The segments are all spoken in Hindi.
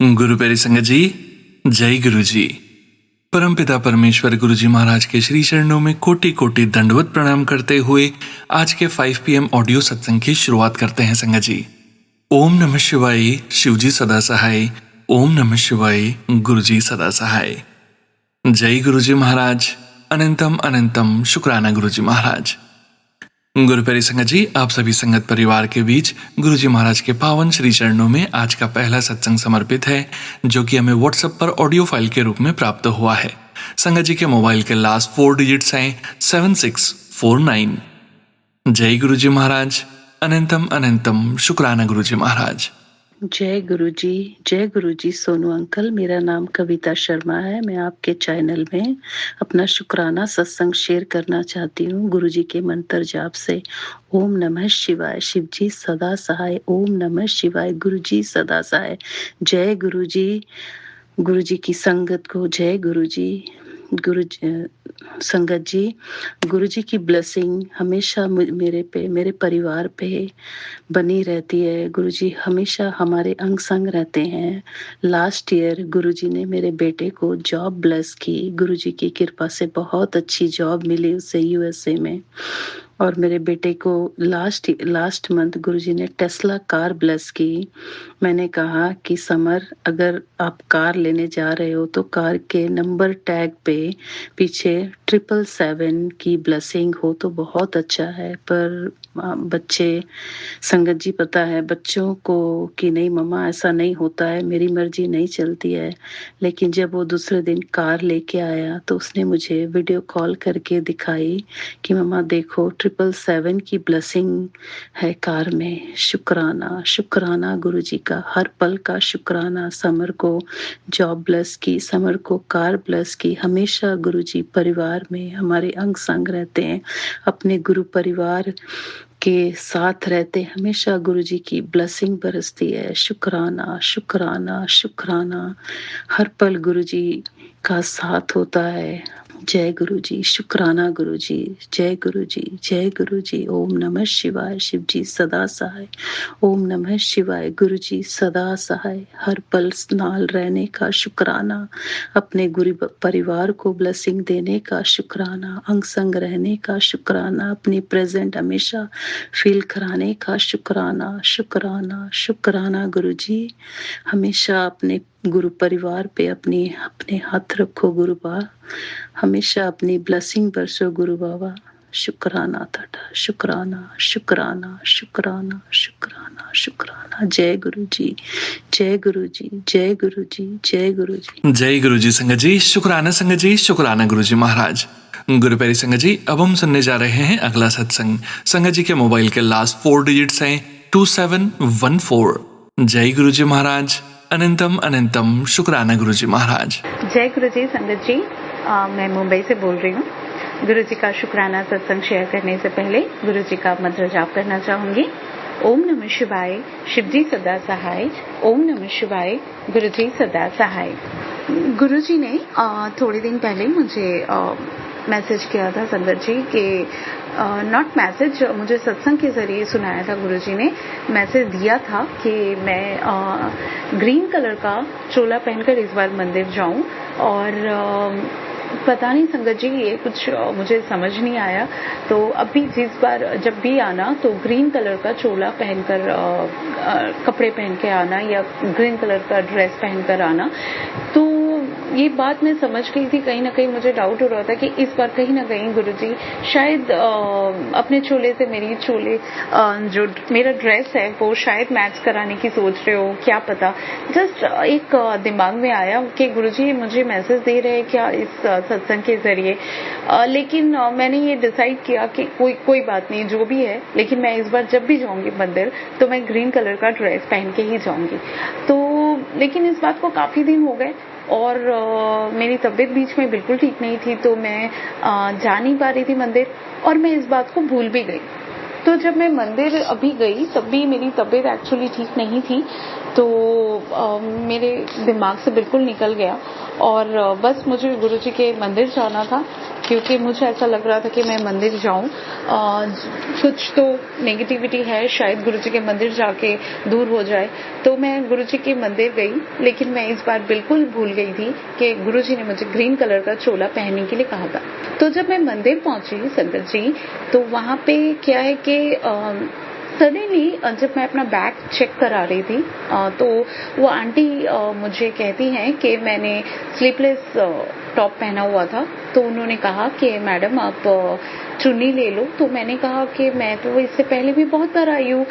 गुरु प्यारी संगत जी, जय गुरु जी। परमपिता परमेश्वर गुरु जी महाराज के श्री चरणों में कोटि कोटि दंडवत प्रणाम करते हुए आज के 5 PM ऑडियो सत्संग की शुरुआत करते हैं संगत जी। ओम नमः शिवाय, शिव जी सदा सहाय। ओम नमः शिवाय, गुरु जी सदा सहाय। जय गुरु जी महाराज। अनंतम अनंतम शुक्राना गुरु जी महाराज। गुरु प्यारी संगत जी, आप सभी संगत परिवार के बीच गुरु जी महाराज के पावन श्री चरणों में आज का पहला सत्संग समर्पित है, जो कि हमें व्हाट्सएप पर ऑडियो फाइल के रूप में प्राप्त हुआ है। संगत जी के मोबाइल के लास्ट 4 डिजिट्स हैं 7649। जय गुरु जी महाराज। अनंतम अनंतम शुक्राना गुरु जी महाराज। जय गुरु जी सोनू अंकल। मेरा नाम कविता शर्मा है। मैं आपके चैनल में अपना शुक्राना सत्संग शेयर करना चाहती हूँ गुरु जी के मंत्र जाप से। ओम नमः शिवाय, शिव जी सदा सहाय। ओम नमः शिवाय, गुरु जी सदा सहाय। जय गुरु जी की संगत को जय गुरु जी। संगत जी, गुरु जी की ब्लेसिंग हमेशा मेरे पे, मेरे परिवार पे बनी रहती है। गुरुजी हमेशा हमारे अंग संग रहते हैं। लास्ट ईयर गुरुजी ने मेरे बेटे को जॉब ब्लेस की। गुरुजी की कृपा से बहुत अच्छी जॉब मिली उसे यूएसए में। और मेरे बेटे को लास्ट मंथ गुरुजी ने टेस्ला कार ब्लेस की। मैंने कहा कि समर, अगर आप कार लेने जा रहे हो तो कार के नंबर टैग पे पीछे 777 की ब्लेसिंग हो तो बहुत अच्छा है। पर बच्चे, संगत जी पता है बच्चों को कि नहीं मम्मा ऐसा नहीं होता है, मेरी मर्जी नहीं चलती है। लेकिन जब वो दूसरे दिन कार लेके आया तो उसने मुझे वीडियो कॉल करके दिखाई कि मम्मा देखो 777 की ब्लेसिंग है कार में। शुक्राना शुक्राना गुरु जी का, हर पल का शुक्राना। समर को जॉब ब्लेस की, समर को कार ब्लेस की। हमेशा गुरु जी परिवार में हमारे अंग संग रहते हैं, अपने गुरु परिवार के साथ रहते। हमेशा गुरु जी की ब्लेसिंग बरसती है। शुक्राना शुक्राना शुक्राना, हर पल गुरु जी का साथ होता है। जय गुरु जी, शुक्राना गुरु जी। जय गुरु जी, जय गुरु जी। ओम नमः शिवाय, शिव जी सदा सहाय। ओम नमः शिवाय, गुरु जी सदा सहाय। हर पल नाल रहने का शुक्राना, अपने गुरु परिवार को ब्लेसिंग देने का शुक्राना, अंग संग रहने का शुक्राना, अपनी प्रेजेंट हमेशा फील कराने का शुक्राना। शुक्राना शुक्राना गुरु जी। हमेशा अपने गुरु परिवार पे अपने हाथ रखो गुरु बा, हमेशा अपनी ब्लेसिंग बरसो गुरु बाबा। शुक्राना टाटा, शुक्राना शुक्राना शुक्राना शुक्राना शुक्राना। जय गुरु जी, जय गुरु जी, जय गुरु जी, जय गुरु जी। जय गुरु जी संगत जी। शुक्राना संगत जी, शुक्राना गुरु जी महाराज। गुरु प्यारी संगत जी, अब हम सुनने जा रहे हैं अगला सत्संग। संगत जी के मोबाइल के लास्ट 4 डिजिट्स हैं 2714। जय गुरु जी महाराज। अनंतम अनंतम शुक्राना गुरु जी महाराज। जय गुरु जी संगत जी, मैं मुंबई से बोल रही हूँ। गुरु जी का शुक्राना सत्संग शेयर करने से पहले गुरु जी का मंत्र जाप करना चाहूंगी। ओम नमः शिवाय, शिव जी सदा सहाय। ओम नमः शिवाय, गुरु जी सदा सहाय। गुरु जी ने थोड़े दिन पहले मुझे मैसेज किया था संगत जी के, नॉट मैसेज, मुझे सत्संग के जरिए सुनाया था। गुरु जी ने मैसेज दिया था कि मैं ग्रीन कलर का चोला पहनकर इस बार मंदिर जाऊं। और पता नहीं संगत जी, ये कुछ मुझे समझ नहीं आया। तो अभी जिस बार जब भी आना तो ग्रीन कलर का चोला पहनकर, कपड़े पहन के आना या ग्रीन कलर का ड्रेस पहनकर आना। तो ये बात मैं समझ गई थी। कहीं ना कहीं मुझे डाउट हो रहा था कि इस बार कहीं ना कहीं गुरुजी शायद अपने चोले से मेरी जो मेरा ड्रेस है वो शायद मैच कराने की सोच रहे हो, क्या पता। जस्ट एक दिमाग में आया कि गुरुजी मुझे मैसेज दे रहे हैं क्या इस सत्संग के जरिए। लेकिन मैंने ये डिसाइड किया कि कोई बात नहीं, जो भी है, लेकिन मैं इस बार जब भी जाऊंगी मंदिर तो मैं ग्रीन कलर का ड्रेस पहन के ही जाऊंगी। तो लेकिन इस बात को काफी दिन हो गए और मेरी तबीयत बीच में बिल्कुल ठीक नहीं थी, तो मैं जा नहीं पा रही थी मंदिर और मैं इस बात को भूल भी गई। तो जब मैं मंदिर अभी गई तब भी मेरी तबीयत एक्चुअली ठीक नहीं थी तो मेरे दिमाग से बिल्कुल निकल गया और बस मुझे गुरुजी के मंदिर जाना था, क्योंकि मुझे ऐसा लग रहा था कि मैं मंदिर जाऊं, कुछ तो नेगेटिविटी है, शायद गुरुजी के मंदिर जाके दूर हो जाए। तो मैं गुरुजी के मंदिर गई, लेकिन मैं इस बार बिल्कुल भूल गई थी कि गुरुजी ने मुझे ग्रीन कलर का चोला पहनने के लिए कहा था। तो जब मैं मंदिर पहुंची संगत जी, तो वहां पे क्या है कि सडनली जब मैं अपना बैग चेक करा रही थी, तो वो आंटी मुझे कहती हैं कि मैंने स्लीपलेस टॉप पहना हुआ था। तो उन्होंने कहा कि मैडम आप चुन्नी ले लो। तो मैंने कहा कि मैं तो इससे पहले भी बहुत बार आई हूँ,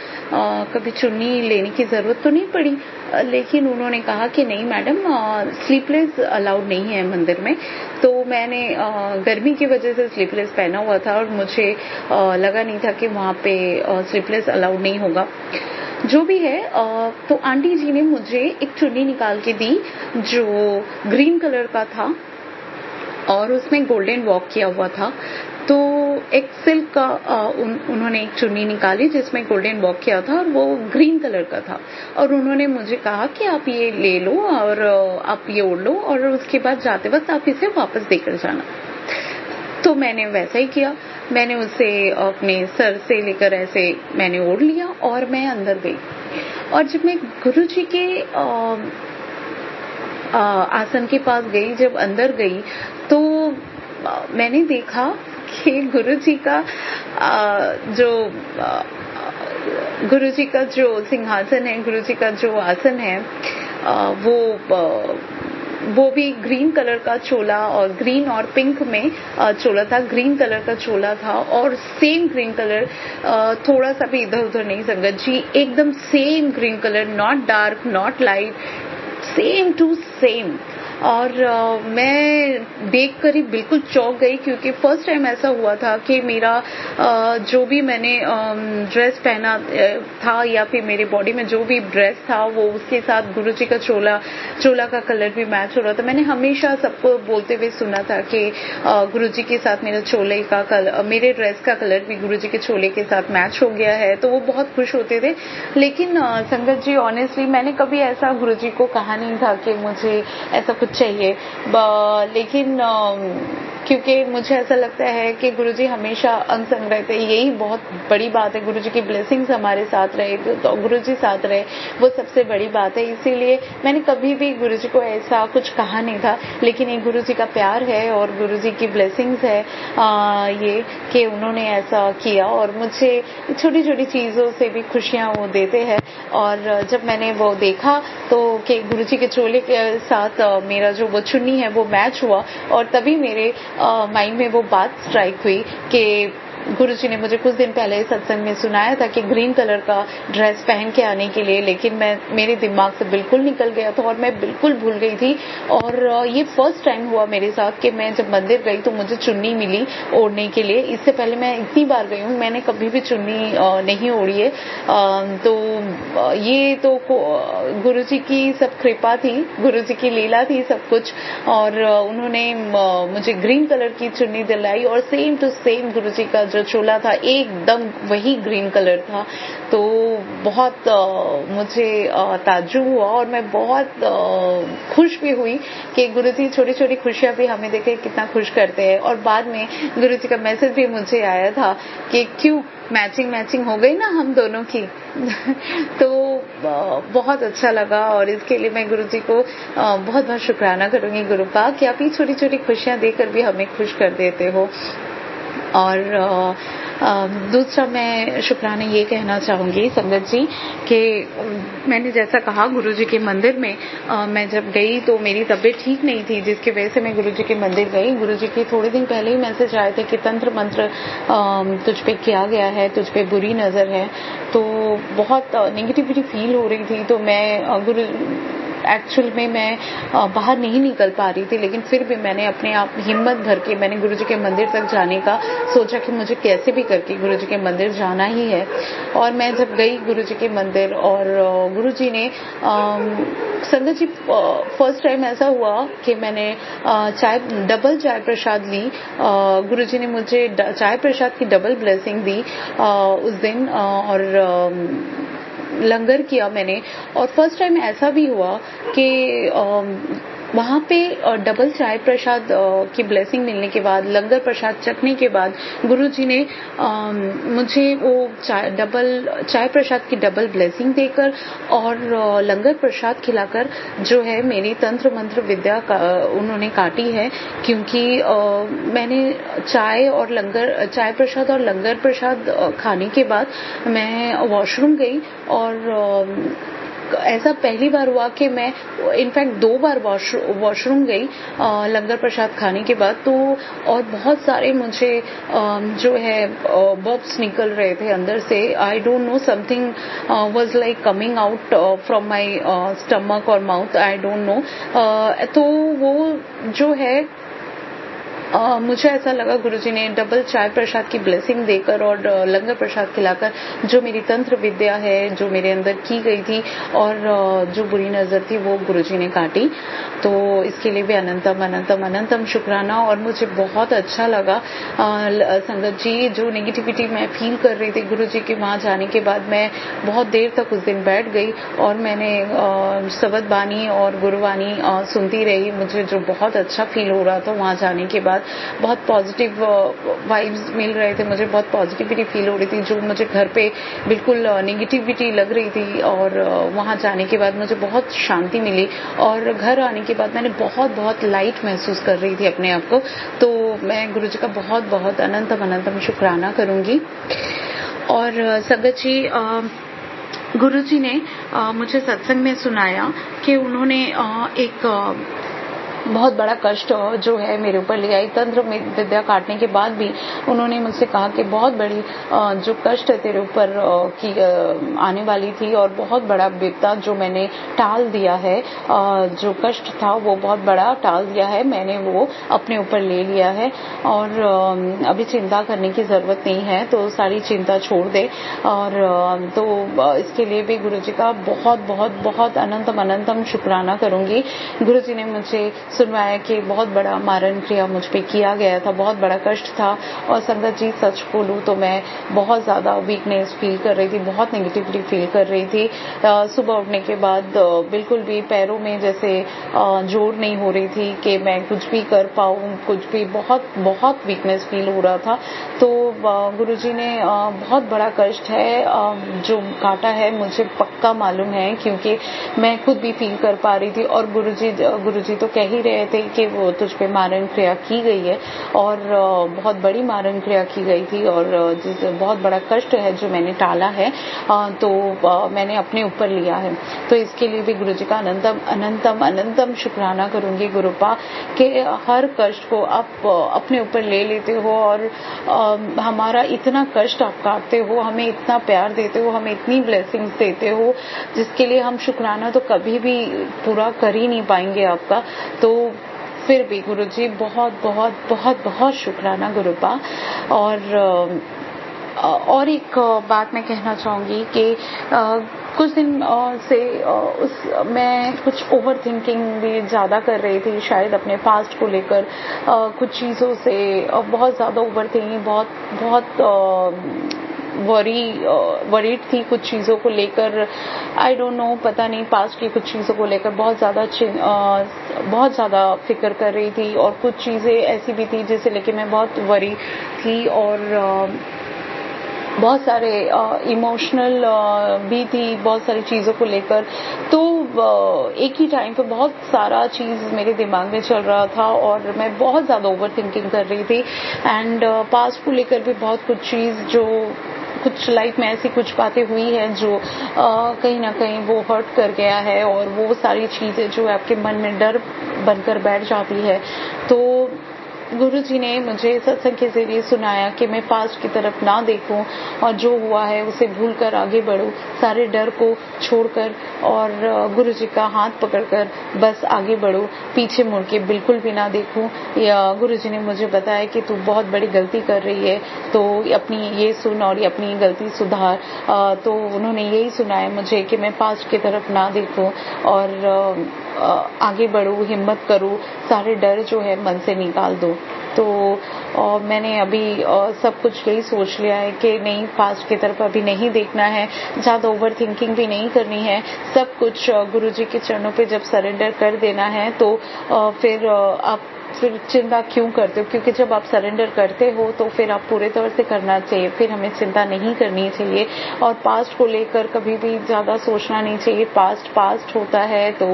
कभी चुन्नी लेने की जरूरत तो नहीं पड़ी। लेकिन उन्होंने कहा कि नहीं मैडम, स्लीपलेस अलाउड नहीं है मंदिर में। तो मैंने गर्मी की वजह से स्लीपलेस पहना हुआ था और मुझे लगा नहीं था कि वहाँ पे स्लीपलेस अलाउड नहीं होगा। जो भी है, तो आंटी जी ने मुझे एक चुन्नी निकाल के दी जो ग्रीन कलर का था और उसमें गोल्डन वर्क किया हुआ था। तो एक सिल्क का उन्होंने एक चुन्नी निकाली जिसमें गोल्डन वर्क किया था और वो ग्रीन कलर का था, और उन्होंने मुझे कहा कि आप ये ले लो और आप ये ओढ़ लो और उसके बाद जाते वक्त आप इसे वापस देकर जाना। तो मैंने वैसा ही किया, मैंने उसे अपने सर से लेकर ऐसे मैंने ओढ़ लिया और मैं अंदर गई। और जब मैं गुरुजी के आसन के पास गई, जब अंदर गई, तो मैंने देखा कि गुरुजी का जो सिंहासन है, गुरुजी का जो आसन है, वो भी ग्रीन कलर का चोला और ग्रीन और पिंक में चोला था। ग्रीन कलर का चोला था और सेम ग्रीन कलर, थोड़ा सा भी इधर उधर नहीं संगत जी, एकदम same green colour, not dark not light, same to same. और मैं देखकर ही बिल्कुल चौंक गई, क्योंकि फर्स्ट टाइम ऐसा हुआ था कि मेरा जो भी मैंने ड्रेस पहना था या फिर मेरे बॉडी में जो भी ड्रेस था वो उसके साथ गुरुजी का चोला का कलर भी मैच हो रहा था। मैंने हमेशा सबको बोलते हुए सुना था कि गुरुजी के साथ मेरा चोले का कलर, मेरे ड्रेस का कलर भी गुरुजी के चोले के साथ मैच हो गया है, तो वो बहुत खुश होते थे। लेकिन संगत जी, ऑनेस्टली मैंने कभी ऐसा गुरुजी को कहा नहीं था कि मुझे ऐसा कुछ चाहिए, लेकिन क्योंकि मुझे ऐसा लगता है कि गुरुजी हमेशा अंग संग रहते हैं, यही बहुत बड़ी बात है। गुरुजी की ब्लेसिंग्स हमारे साथ रहे, तो गुरुजी साथ रहे, वो सबसे बड़ी बात है। इसीलिए मैंने कभी भी गुरुजी को ऐसा कुछ कहा नहीं था। लेकिन ये गुरुजी का प्यार है और गुरुजी की ब्लेसिंग्स है ये कि उन्होंने ऐसा किया, और मुझे छोटी छोटी चीजों से भी खुशियां वो देते हैं। और जब मैंने वो देखा तो कि गुरुजी के चोले के साथ मेरा जो वो चुन्नी है वो मैच हुआ, और तभी मेरे माइंड में वो बात स्ट्राइक हुई कि गुरुजी ने मुझे कुछ दिन पहले सत्संग में सुनाया था कि ग्रीन कलर का ड्रेस पहन के आने के लिए, लेकिन मेरे दिमाग से बिल्कुल निकल गया था और मैं बिल्कुल भूल गई थी। और ये फर्स्ट टाइम हुआ मेरे साथ कि मैं जब मंदिर गई तो मुझे चुन्नी मिली ओढ़ने के लिए। इससे पहले मैं इतनी बार गई हूँ, मैंने कभी भी चुन्नी नहीं ओढ़ी है। तो ये तो गुरुजी की सब कृपा थी, गुरुजी की लीला थी सब कुछ। और उन्होंने मुझे ग्रीन कलर की चुन्नी दिलाई और सेम टू सेम गुरुजी का जो चोला था एकदम वही ग्रीन कलर था। तो बहुत मुझे ताज्जुब हुआ और मैं बहुत खुश भी हुई कि गुरुजी छोटी छोटी खुशियां भी हमें देखे कितना खुश करते हैं। और बाद में गुरुजी का मैसेज भी मुझे आया था कि क्यों मैचिंग हो गई ना हम दोनों की। तो बहुत अच्छा लगा, और इसके लिए मैं गुरुजी को बहुत बहुत शुक्राना करूंगी गुरु का कि आप ये छोटी छोटी खुशियां देकर भी हमें खुश कर देते हो। और दूसरा मैं शुक्राना ये कहना चाहूंगी संगत जी कि मैंने जैसा कहा गुरुजी के मंदिर में मैं जब गई तो मेरी तबीयत ठीक नहीं थी, जिसकी वजह से मैं गुरुजी के मंदिर गई। गुरुजी के थोड़े दिन पहले ही मैसेज आए थे कि तंत्र मंत्र तुझ पे किया गया है, तुझ पे बुरी नजर है। तो बहुत नेगेटिविटी फील हो रही थी, तो मैं एक्चुअल में मैं बाहर नहीं निकल पा रही थी, लेकिन फिर भी मैंने अपने आप हिम्मत भर के मैंने गुरुजी के मंदिर तक जाने का सोचा कि मुझे कैसे भी करके गुरुजी के मंदिर जाना ही है। और मैं जब गई गुरुजी के मंदिर और गुरुजी ने संगत जी फर्स्ट टाइम ऐसा हुआ कि मैंने डबल चाय प्रसाद ली। गुरुजी ने मुझे चाय प्रसाद की डबल ब्लेसिंग दी उस दिन। और लंगर किया मैंने, और फर्स्ट टाइम ऐसा भी हुआ कि वहाँ पे डबल चाय प्रसाद की ब्लेसिंग मिलने के बाद, लंगर प्रसाद चखने के बाद गुरुजी ने मुझे वो डबल चाय प्रसाद की डबल ब्लेसिंग देकर और लंगर प्रसाद खिलाकर जो है मेरी तंत्र मंत्र विद्या उन्होंने काटी है। क्योंकि मैंने चाय प्रसाद और लंगर प्रसाद खाने के बाद मैं वॉशरूम गई, और ऐसा पहली बार हुआ कि मैं इनफैक्ट 2 बार वॉशरूम गई लंगर प्रसाद खाने के बाद। तो और बहुत सारे मुझे जो है बब्स निकल रहे थे अंदर से। I don't know, something was like coming out from my stomach और माउथ, आई डोंट नो। तो वो जो है मुझे ऐसा लगा गुरुजी ने डबल चाय प्रसाद की ब्लेसिंग देकर और लंगर प्रसाद खिलाकर जो मेरी तंत्र विद्या है जो मेरे अंदर की गई थी और जो बुरी नजर थी वो गुरुजी ने काटी। तो इसके लिए भी अनंतम अनंतम अनंतम शुक्राना। और मुझे बहुत अच्छा लगा संगत जी, जो नेगेटिविटी मैं फील कर रही थी गुरुजी के वहां जाने के बाद, मैं बहुत देर तक उस दिन बैठ गई और मैंने शबद बानी और गुरुवाणी सुनती रही। मुझे जो बहुत अच्छा फील हो रहा था वहां जाने के बाद, बहुत पॉजिटिव वाइब्स मिल रहे थे, मुझे बहुत पॉजिटिविटी फील हो रही थी। जो मुझे घर पे बिल्कुल नेगेटिविटी लग रही थी, और वहां जाने के बाद मुझे बहुत शांति मिली, और घर आने के बाद मैंने बहुत बहुत लाइट महसूस कर रही थी अपने आप को। तो मैं गुरुजी का बहुत बहुत अनंतम अनंतम शुक्राना करूंगी। और संगत जी, गुरुजी ने मुझे सत्संग में सुनाया कि उन्होंने एक बहुत बड़ा कष्ट जो है मेरे ऊपर ले आई। तंत्र विद्या काटने के बाद भी उन्होंने मुझसे कहा कि बहुत बड़ी जो कष्ट है तेरे ऊपर की आने वाली थी, और बहुत बड़ा विपदा जो मैंने टाल दिया है, जो कष्ट था वो बहुत बड़ा टाल दिया है, मैंने वो अपने ऊपर ले लिया है, और अभी चिंता करने की जरूरत नहीं है, तो सारी चिंता छोड़ दे। और तो इसके लिए भी गुरुजी का बहुत बहुत बहुत अनंतम अनंतम शुक्राना करूंगी। गुरुजी ने मुझे सुनवाया कि बहुत बड़ा मारण क्रिया मुझ पे किया गया था, बहुत बड़ा कष्ट था। और संगत जी, सच बोलूं तो मैं बहुत ज्यादा वीकनेस फील कर रही थी, बहुत नेगेटिविटी फील कर रही थी। सुबह उठने के बाद बिल्कुल भी पैरों में जैसे जोर नहीं हो रही थी कि मैं कुछ भी कर पाऊं, कुछ भी, बहुत बहुत वीकनेस फील हो रहा था। तो गुरुजी ने बहुत बड़ा कष्ट है जो काटा है, मुझे पक्का मालूम है, क्योंकि मैं खुद भी फील कर पा रही थी। और गुरुजी तो कह ही रहे थे कि वो तुझ पे मारण क्रिया की गई है, और बहुत बड़ी मारण क्रिया की गई थी, और बहुत बड़ा कष्ट है जो मैंने टाला है, तो मैंने अपने ऊपर लिया है। तो इसके लिए भी गुरुजी का अनंतम अनंतम अनंतम शुक्राना करूंगी गुरुपा, कि हर कष्ट को आप अपने ऊपर ले लेते हो, और हमारा इतना कष्ट आप काटते हो, हमें इतना प्यार देते हो, हमें इतनी ब्लेसिंग्स देते हो, जिसके लिए हम शुक्राना तो कभी भी पूरा कर ही नहीं पाएंगे आपका। तो फिर भी गुरुजी बहुत बहुत बहुत बहुत शुक्राना गुरुपा। और एक बात मैं कहना चाहूंगी कि कुछ दिन से मैं कुछ ओवर थिंकिंग भी ज़्यादा कर रही थी, शायद अपने पास्ट को लेकर कुछ चीज़ों से बहुत ज़्यादा ओवर थिंकिंग, बहुत वरीड थी कुछ चीज़ों को लेकर। आई डोंट नो, पता नहीं, पास्ट की कुछ चीज़ों को लेकर बहुत ज़्यादा फिक्र कर रही थी, और कुछ चीज़ें ऐसी भी थी जिसे लेके मैं बहुत वरी थी, और बहुत सारे इमोशनल भी थी बहुत सारी चीज़ों को लेकर। तो एक ही टाइम पे बहुत सारा चीज़ मेरे दिमाग में चल रहा था, और मैं बहुत ज़्यादा ओवर थिंकिंग कर रही थी। एंड पास्ट को लेकर भी बहुत कुछ चीज़, जो कुछ लाइफ में ऐसी कुछ बातें हुई हैं जो कहीं ना कहीं वो हर्ट कर गया है, और वो सारी चीज़ें जो आपके मन में डर बनकर बैठ जाती है। तो गुरुजी ने मुझे सत्संग के जरिए सुनाया कि मैं पास्ट की तरफ ना देखूं, और जो हुआ है उसे भूलकर आगे बढ़ूं, सारे डर को छोड़कर, और गुरुजी का हाथ पकड़कर बस आगे बढ़ूं, पीछे मुड़ के बिल्कुल भी ना देखूं। या गुरुजी ने मुझे बताया कि तू बहुत बड़ी गलती कर रही है, तो अपनी ये सुन और अपनी गलती सुधार। तो उन्होंने यही सुनाया मुझे कि मैं पास्ट की तरफ ना देखूं, और आगे बढ़ूँ, हिम्मत करूँ, सारे डर जो है मन से निकाल दूँ। तो मैंने अभी सब कुछ यही सोच लिया है कि नहीं, पास्ट की तरफ अभी नहीं देखना है, ज़्यादा ओवर थिंकिंग भी नहीं करनी है। सब कुछ गुरुजी के चरणों पे जब सरेंडर कर देना है तो फिर आप फिर चिंता क्यों करते हो, क्योंकि जब आप सरेंडर करते हो तो फिर आप पूरे तौर से करना चाहिए, फिर हमें चिंता नहीं करनी चाहिए और पास्ट को लेकर कभी भी ज़्यादा सोचना नहीं चाहिए। पास्ट होता है तो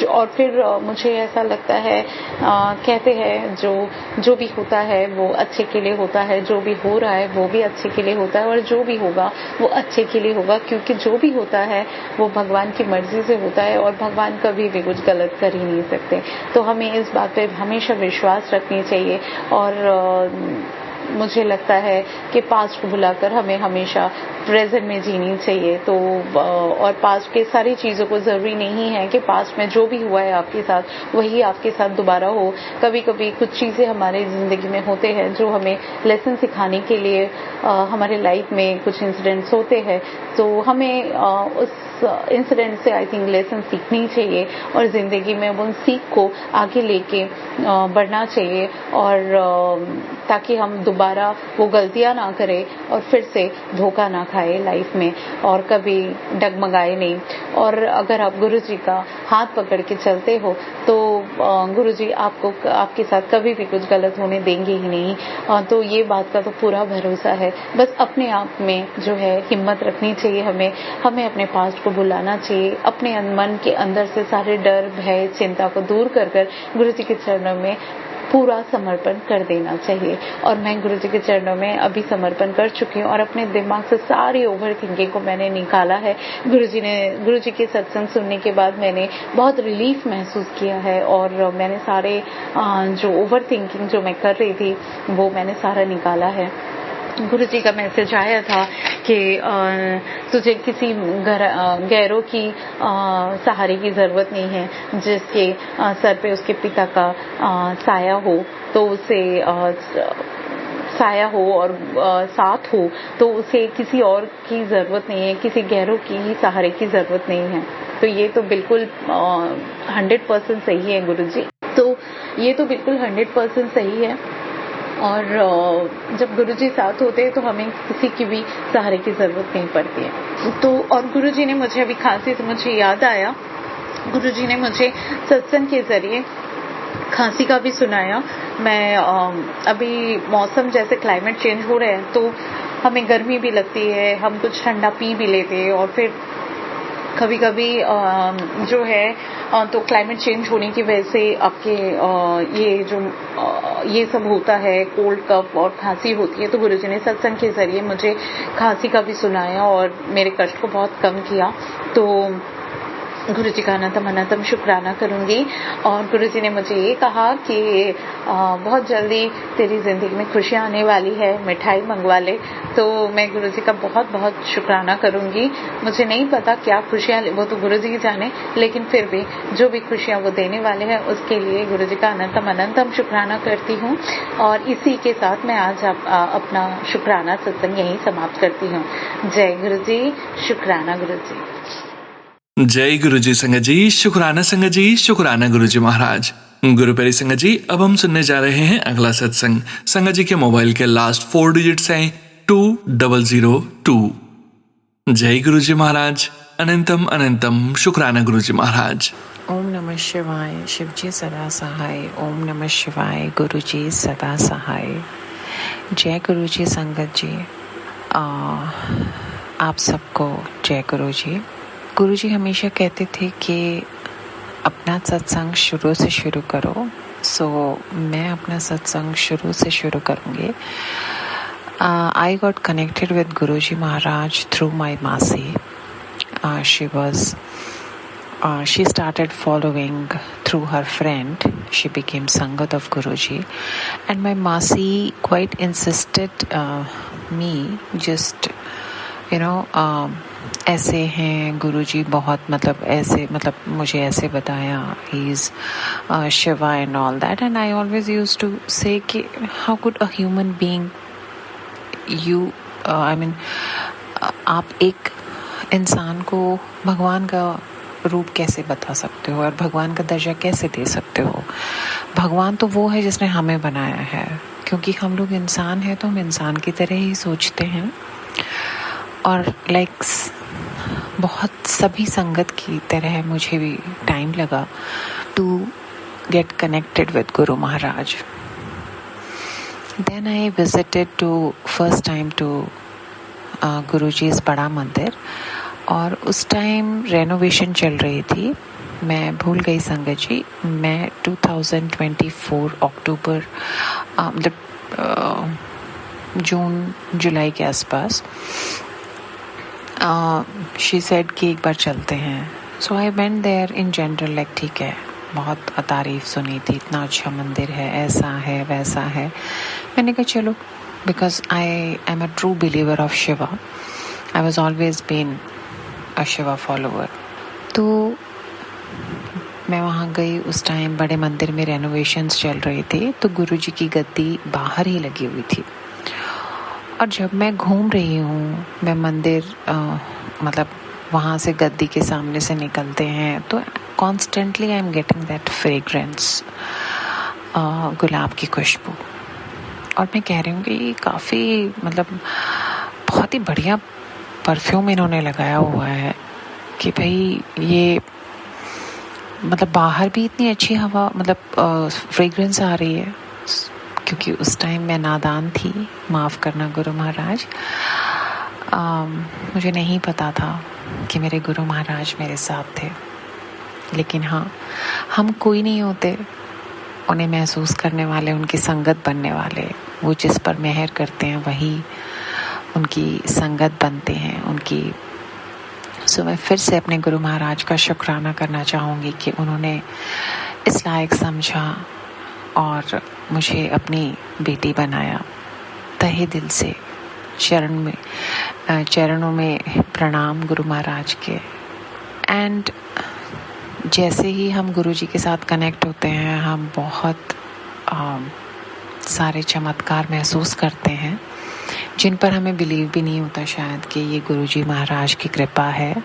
और फिर मुझे ऐसा लगता है, कहते हैं जो भी होता है वो अच्छे के लिए होता है, जो भी हो रहा है वो भी अच्छे के लिए होता है और जो भी होगा वो अच्छे के लिए होगा, क्योंकि जो भी होता है वो भगवान की मर्जी से होता है और भगवान कभी भी कुछ गलत कर ही नहीं सकते। तो हमें इस बात पे हमेशा विश्वास रखनी चाहिए और मुझे लगता है कि पास्ट को भुलाकर हमें हमेशा प्रेजेंट में जीनी चाहिए। तो और पास्ट के सारी चीज़ों को ज़रूरी नहीं है कि पास्ट में जो भी हुआ है आपके साथ वही आपके साथ दोबारा हो। कभी कभी कुछ चीज़ें हमारे ज़िंदगी में होते हैं जो हमें लेसन सिखाने के लिए हमारे लाइफ में कुछ इंसिडेंट्स होते हैं, तो हमें उस इंसिडेंट से आई थिंक लेसन सीखनी चाहिए और ज़िंदगी में उन सीख को आगे लेके बढ़ना चाहिए और ताकि हम दोबारा वो गलतियां ना करें और फिर से धोखा ना खाए लाइफ में और कभी डगमगाए नहीं। और अगर आप गुरुजी का हाथ पकड़ के चलते हो तो गुरुजी आपको आपके साथ कभी भी कुछ गलत होने देंगे ही नहीं। तो ये बात का तो पूरा भरोसा है। बस अपने आप में जो है हिम्मत रखनी चाहिए, हमें अपने पास्ट को भुलाना चाहिए, अपने मन के अंदर से सारे डर, भय, चिंता को दूर कर गुरुजी के चरणों में पूरा समर्पण कर देना चाहिए। और मैं गुरुजी के चरणों में अभी समर्पण कर चुकी हूँ और अपने दिमाग से सारी ओवर थिंकिंग को मैंने निकाला है। गुरुजी के सत्संग सुनने के बाद मैंने बहुत रिलीफ महसूस किया है और मैंने सारे जो ओवर थिंकिंग जो मैं कर रही थी वो मैंने सारा निकाला है। गुरुजी का मैसेज आया था कि तुझे किसी गैरों की सहारे की ज़रूरत नहीं है, जिसके सर पे उसके पिता का साया हो तो उसे साया हो और साथ हो तो उसे किसी और की ज़रूरत नहीं है, किसी गैरों की ही सहारे की ज़रूरत नहीं है। तो ये तो बिल्कुल 100% सही है गुरुजी, तो ये तो बिल्कुल 100% सही है। और जब गुरुजी साथ होते हैं तो हमें किसी की भी सहारे की ज़रूरत नहीं पड़ती है। तो और गुरुजी ने मुझे अभी खांसी से मुझे याद आया, गुरुजी ने मुझे सत्संग के ज़रिए खांसी का भी सुनाया। मैं अभी मौसम जैसे क्लाइमेट चेंज हो रहे हैं तो हमें गर्मी भी लगती है, हम कुछ ठंडा पी भी लेते हैं और फिर कभी कभी जो है तो क्लाइमेट चेंज होने की वजह से आपके ये सब होता है, कोल्ड कफ और खांसी होती है। तो गुरुजी ने सत्संग के जरिए मुझे खांसी का भी सुनाया और मेरे कष्ट को बहुत कम किया। तो गुरुजी का अनंतम शुक्राना करूंगी। और गुरुजी ने मुझे ये कहा कि बहुत जल्दी तेरी ज़िंदगी में खुशियाँ आने वाली है, मिठाई मंगवा ले। तो मैं गुरुजी का बहुत बहुत शुक्राना करूंगी। मुझे नहीं पता क्या खुशियाँ, वो तो गुरुजी ही जाने, लेकिन फिर भी जो भी खुशियाँ वो देने वाले हैं उसके लिए गुरुजी का अनंतम शुक्राना करती हूँ। और इसी के साथ मैं आज अपना शुक्राना सत्संग यहीं समाप्त करती हूँ। जय गुरुजी, शुक्राना गुरुजी। जय गुरुजी संगत जी, शुक्राना संगत जी, शुक्राना गुरुजी महाराज। गुरुप्यारी संगत जी, अब हम सुनने जा रहे हैं अगला सत्संग। संगत जी के मोबाइल के लास्ट 4 डिजिट्स हैं 2002। जय गुरुजी महाराज, अनंतम शुक्राना गुरुजी महाराज। ओम नमः शिवाय, शिवजी सदा सहाय। ओम नमः शिवाय, गुरुजी सदा सहाय। जय गुरुजी संगत जी, आप सबको जय गुरुजी। गुरुजी हमेशा कहते थे कि अपना सत्संग शुरू से शुरू करो, सो मैं अपना सत्संग शुरू से शुरू करूँगी। I got connected with Guruji Maharaj through my Masi. She started following through her friend. She became Sangat of Guruji, and my Masi quite insisted me just ऐसे हैं गुरुजी, बहुत मतलब मुझे ऐसे बताया he is Shiva and all that, and I always used to say कि how could a human being आप एक इंसान को भगवान का रूप कैसे बता सकते हो और भगवान का दर्जा कैसे दे सकते हो? भगवान तो वो है जिसने हमें बनाया है, क्योंकि हम लोग इंसान हैं तो हम इंसान की तरह ही सोचते हैं। और बहुत सभी संगत की तरह मुझे भी टाइम लगा to get connected with Guru Maharaj. Then I visited first time to गुरुजी's बड़ा मंदिर, और उस टाइम रेनोवेशन चल रही थी। मैं भूल गई संगत जी, मैं 2024 अक्टूबर मतलब जून जुलाई के आसपास शी सेड कि एक बार चलते हैं। So I went there in general, like ठीक है, बहुत तारीफ सुनी थी, इतना अच्छा मंदिर है, ऐसा है वैसा है। मैंने कहा चलो, because I am a true believer of Shiva. I was always been a Shiva follower. तो मैं वहाँ गई। उस टाइम बड़े मंदिर में रेनोवेशंस चल रहे थे, तो गुरुजी की गद्दी बाहर ही लगी हुई थी। और जब मैं घूम रही हूँ, मैं मंदिर मतलब वहाँ से गद्दी के सामने से निकलते हैं तो constantly I am getting that fragrance, गुलाब की खुशबू। और मैं कह रही हूँ कि ये काफ़ी मतलब बहुत ही बढ़िया परफ्यूम इन्होंने लगाया हुआ है कि भाई ये मतलब बाहर भी इतनी अच्छी हवा मतलब फ्रेग्रेंस आ रही है। क्योंकि उस टाइम मैं नादान थी, माफ़ करना गुरु महाराज, मुझे नहीं पता था कि मेरे गुरु महाराज मेरे साथ थे। लेकिन हाँ, हम कोई नहीं होते उन्हें महसूस करने वाले, उनकी संगत बनने वाले। वो जिस पर मेहर करते हैं वही उनकी संगत बनते हैं उनकी। सो मैं फिर से अपने गुरु महाराज का शुक्राना करना चाहूँगी कि उन्होंने इस लायक समझा और मुझे अपनी बेटी बनाया। तहे दिल से चरणों में प्रणाम गुरु महाराज के। एंड जैसे ही हम गुरु जी के साथ कनेक्ट होते हैं, हम बहुत सारे चमत्कार महसूस करते हैं जिन पर हमें बिलीव भी नहीं होता शायद कि ये गुरु जी महाराज की कृपा है।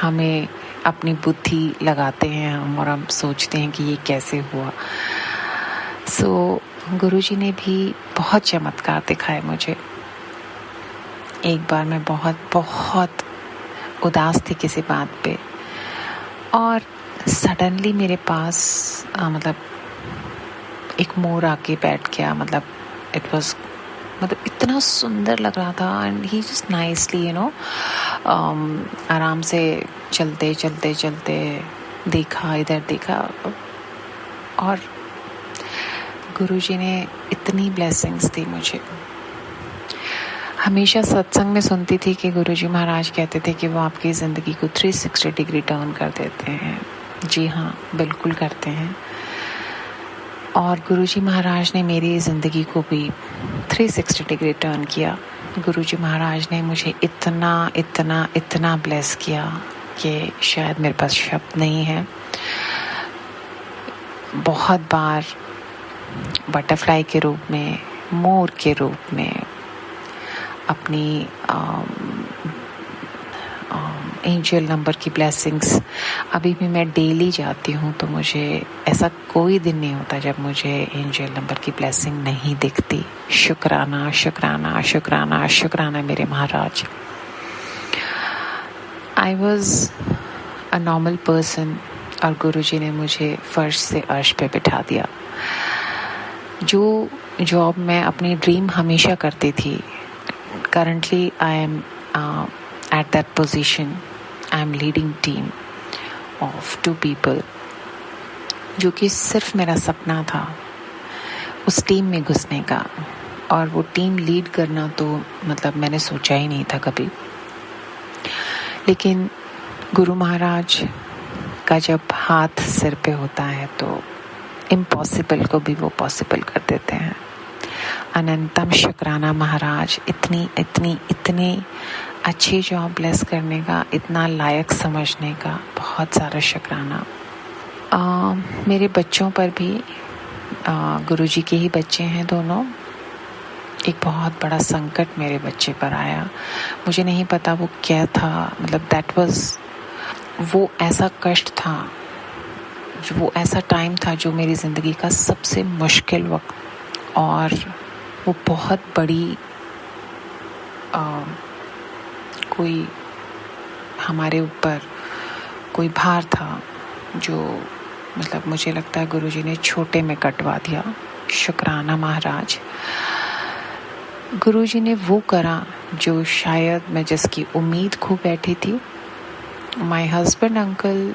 हमें अपनी बुद्धि लगाते हैं हम और हम सोचते हैं कि ये कैसे हुआ। सो गुरुजी ने भी बहुत चमत्कार दिखाए मुझे। एक बार मैं बहुत उदास थी किसी बात पे, और सडनली मेरे पास मतलब एक मोर आके बैठ गया। मतलब इट वाज मतलब इतना सुंदर लग रहा था। एंड ही जस्ट नाइसली आराम से चलते देखा, इधर देखा। और गुरुजी ने इतनी ब्लेसिंग्स दी मुझे। हमेशा सत्संग में सुनती थी कि गुरुजी महाराज कहते थे कि वो आपकी ज़िंदगी को 360 डिग्री टर्न कर देते हैं। जी हाँ, बिल्कुल करते हैं। और गुरुजी महाराज ने मेरी ज़िंदगी को भी 360 डिग्री टर्न किया। गुरुजी महाराज ने मुझे इतना ब्लेस किया कि शायद मेरे पास शब्द नहीं है। बहुत बार बटरफ्लाई के रूप में, मोर के रूप में, अपनी एंजल नंबर की ब्लेसिंग्स अभी भी मैं डेली जाती हूँ, तो मुझे ऐसा कोई दिन नहीं होता जब मुझे एंजल नंबर की ब्लेसिंग नहीं दिखती। शुक्राना शुक्राना शुक्राना शुक्राना मेरे महाराज। I was a normal person और गुरुजी ने मुझे फर्श से अर्श पे बिठा दिया। जो जॉब मैं अपनी ड्रीम हमेशा करती थी, currently I am at that position. I am leading team of 2 people, जो कि सिर्फ मेरा सपना था उस टीम में घुसने का। और वो टीम लीड करना तो मतलब मैंने सोचा ही नहीं था कभी। लेकिन गुरु महाराज का जब हाथ सिर पे होता है तो इम्पॉसिबल को भी वो पॉसिबल कर देते हैं। अनंतम शुक्राना महाराज, इतनी अच्छी जॉब ब्लेस करने का, इतना लायक समझने का बहुत सारा शुक्राना। मेरे बच्चों पर भी, गुरुजी के ही बच्चे हैं दोनों, एक बहुत बड़ा संकट मेरे बच्चे पर आया। मुझे नहीं पता वो क्या था, मतलब दैट वाज वो ऐसा कष्ट था, वो ऐसा टाइम था जो मेरी ज़िंदगी का सबसे मुश्किल वक्त, और वो बहुत बड़ी कोई हमारे ऊपर कोई भार था जो मतलब मुझे लगता है गुरुजी ने छोटे में कटवा दिया। शुक्राना महाराज। गुरुजी ने वो करा जो शायद मैं जिसकी उम्मीद खो बैठी थी। My husband uncle